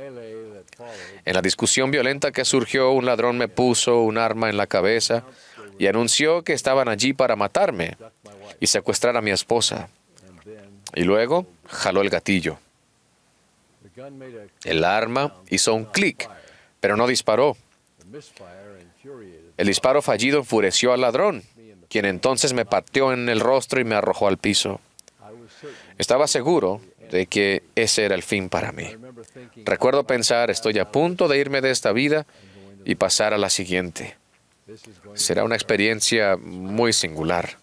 En la discusión violenta que surgió, un ladrón me puso un arma en la cabeza y anunció que estaban allí para matarme y secuestrar a mi esposa. Y luego jaló el gatillo. El arma hizo un clic, pero no disparó. El disparo fallido enfureció al ladrón, quien entonces me pateó en el rostro y me arrojó al piso. Estaba seguro de que ese era el fin para mí. Recuerdo pensar: estoy a punto de irme de esta vida y pasar a la siguiente. Será una experiencia muy singular.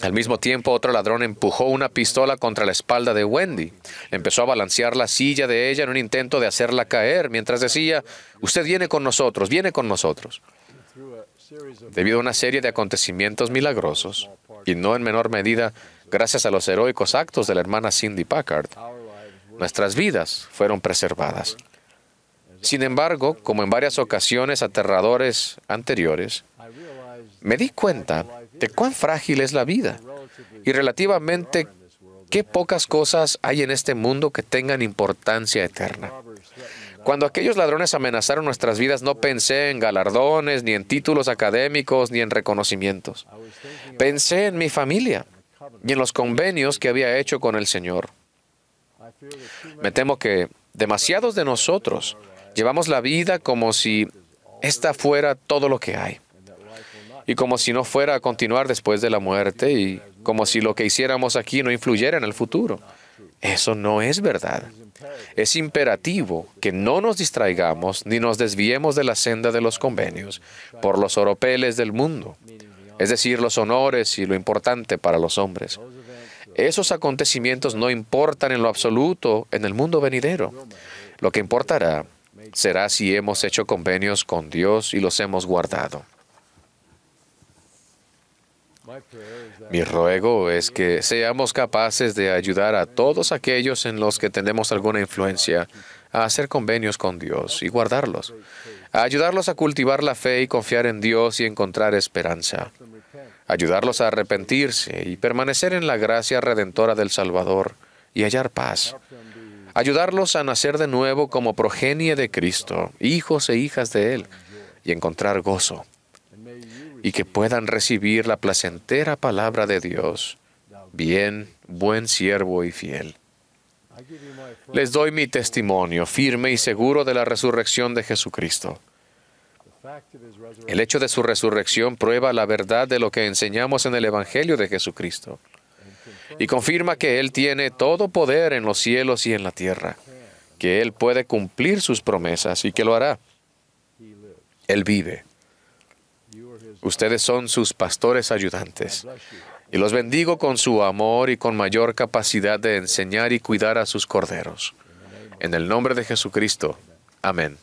Al mismo tiempo, otro ladrón empujó una pistola contra la espalda de Wendy. Empezó a balancear la silla de ella en un intento de hacerla caer, mientras decía: usted viene con nosotros, viene con nosotros. Debido a una serie de acontecimientos milagrosos, y no en menor medida gracias a los heroicos actos de la hermana Cindy Packard, nuestras vidas fueron preservadas. Sin embargo, como en varias ocasiones aterradores anteriores, me di cuenta de cuán frágil es la vida y relativamente qué pocas cosas hay en este mundo que tengan importancia eterna. Cuando aquellos ladrones amenazaron nuestras vidas, no pensé en galardones, ni en títulos académicos, ni en reconocimientos. Pensé en mi familia y en los convenios que había hecho con el Señor. Me temo que demasiados de nosotros llevamos la vida como si esta fuera todo lo que hay, y como si no fuera a continuar después de la muerte, y como si lo que hiciéramos aquí no influyera en el futuro. Eso no es verdad. Es imperativo que no nos distraigamos ni nos desviemos de la senda de los convenios por los oropeles del mundo, es decir, los honores y lo importante para los hombres. Esos acontecimientos no importan en lo absoluto en el mundo venidero. Lo que importará será si hemos hecho convenios con Dios y los hemos guardado. Mi ruego es que seamos capaces de ayudar a todos aquellos en los que tenemos alguna influencia a hacer convenios con Dios y guardarlos, a ayudarlos a cultivar la fe y confiar en Dios y encontrar esperanza, ayudarlos a arrepentirse y permanecer en la gracia redentora del Salvador y hallar paz, ayudarlos a nacer de nuevo como progenie de Cristo, hijos e hijas de Él, y encontrar gozo, y que puedan recibir la placentera palabra de Dios: bien, buen siervo y fiel. Les doy mi testimonio firme y seguro de la resurrección de Jesucristo. El hecho de su resurrección prueba la verdad de lo que enseñamos en el Evangelio de Jesucristo y confirma que Él tiene todo poder en los cielos y en la tierra, que Él puede cumplir sus promesas y que lo hará. Él vive. Ustedes son sus pastores ayudantes, y los bendigo con su amor y con mayor capacidad de enseñar y cuidar a sus corderos. En el nombre de Jesucristo. Amén.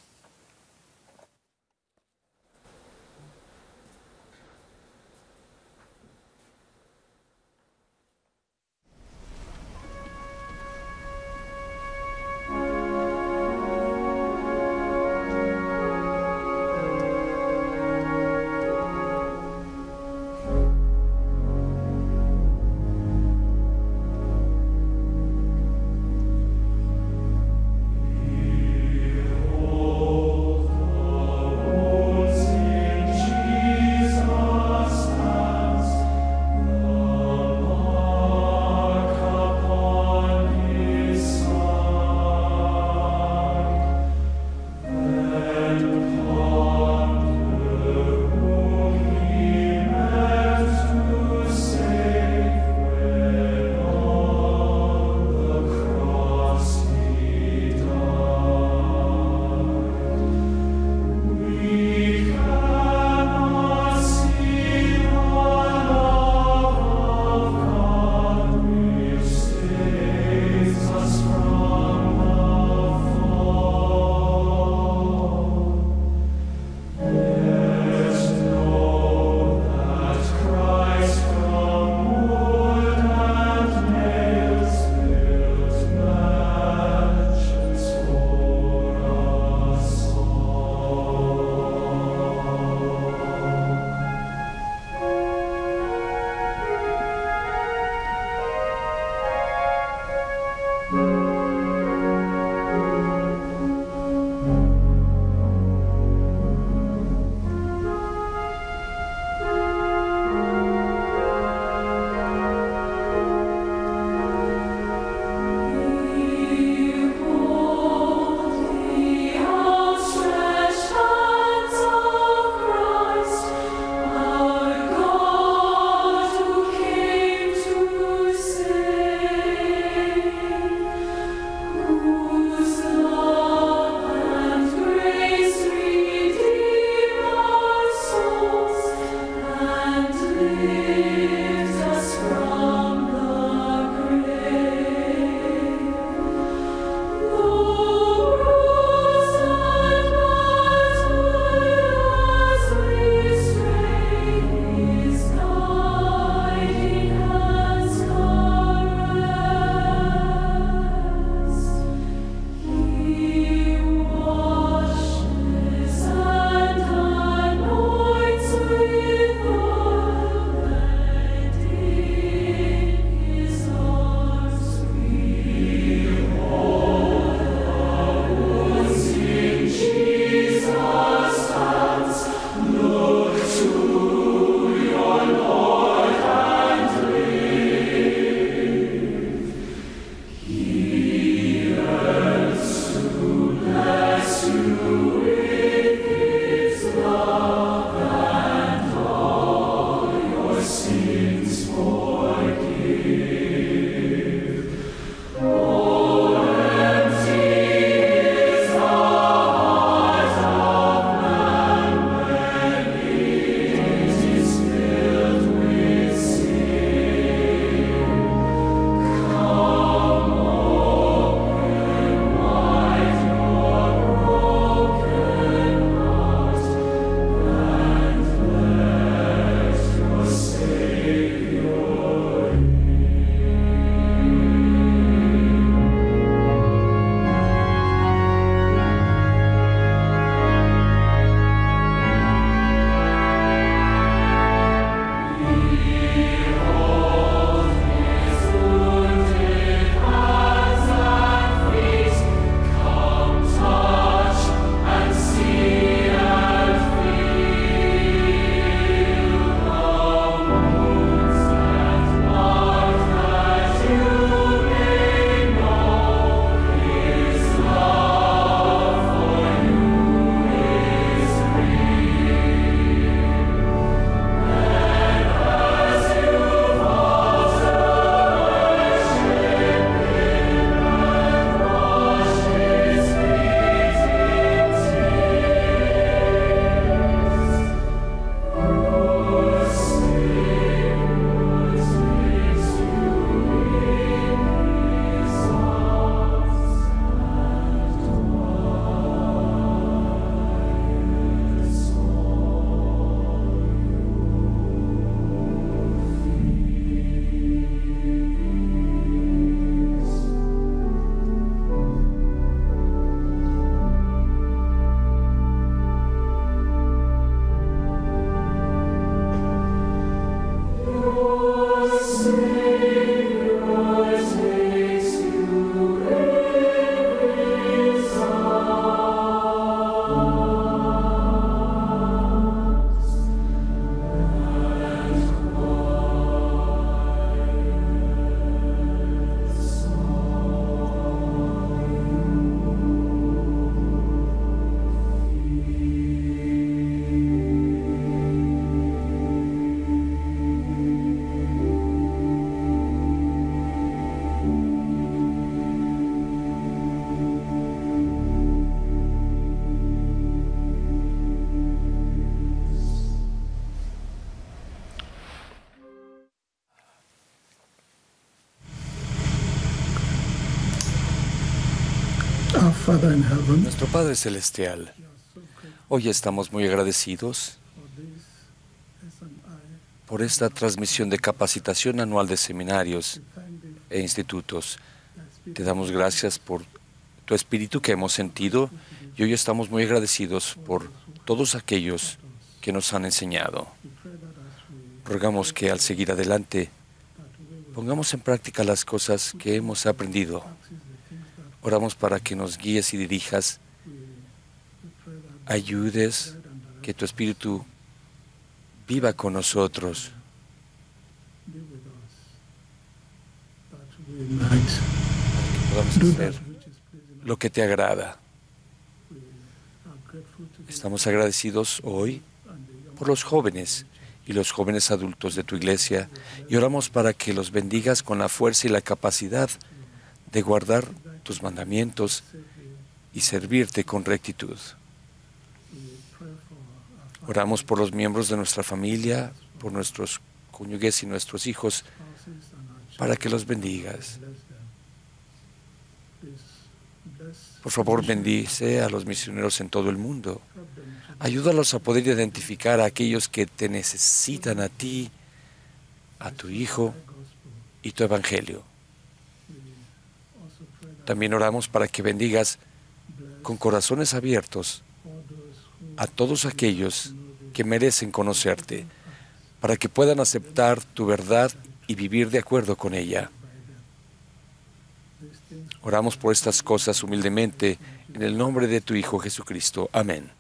Nuestro Padre Celestial, hoy estamos muy agradecidos por esta transmisión de capacitación anual de seminarios e institutos. Te damos gracias por tu espíritu que hemos sentido y hoy estamos muy agradecidos por todos aquellos que nos han enseñado. Rogamos que al seguir adelante pongamos en práctica las cosas que hemos aprendido. Oramos para que nos guíes y dirijas, ayudes, que tu espíritu viva con nosotros, para que podamos hacer lo que te agrada. Estamos agradecidos hoy por los jóvenes y los jóvenes adultos de tu iglesia y oramos para que los bendigas con la fuerza y la capacidad de guardar tus mandamientos y servirte con rectitud. Oramos por los miembros de nuestra familia, por nuestros cónyuges y nuestros hijos, para que los bendigas. Por favor, bendice a los misioneros en todo el mundo. Ayúdalos a poder identificar a aquellos que te necesitan a ti, a tu Hijo y tu Evangelio. También oramos para que bendigas con corazones abiertos a todos aquellos que merecen conocerte, para que puedan aceptar tu verdad y vivir de acuerdo con ella. Oramos por estas cosas humildemente en el nombre de tu Hijo Jesucristo. Amén.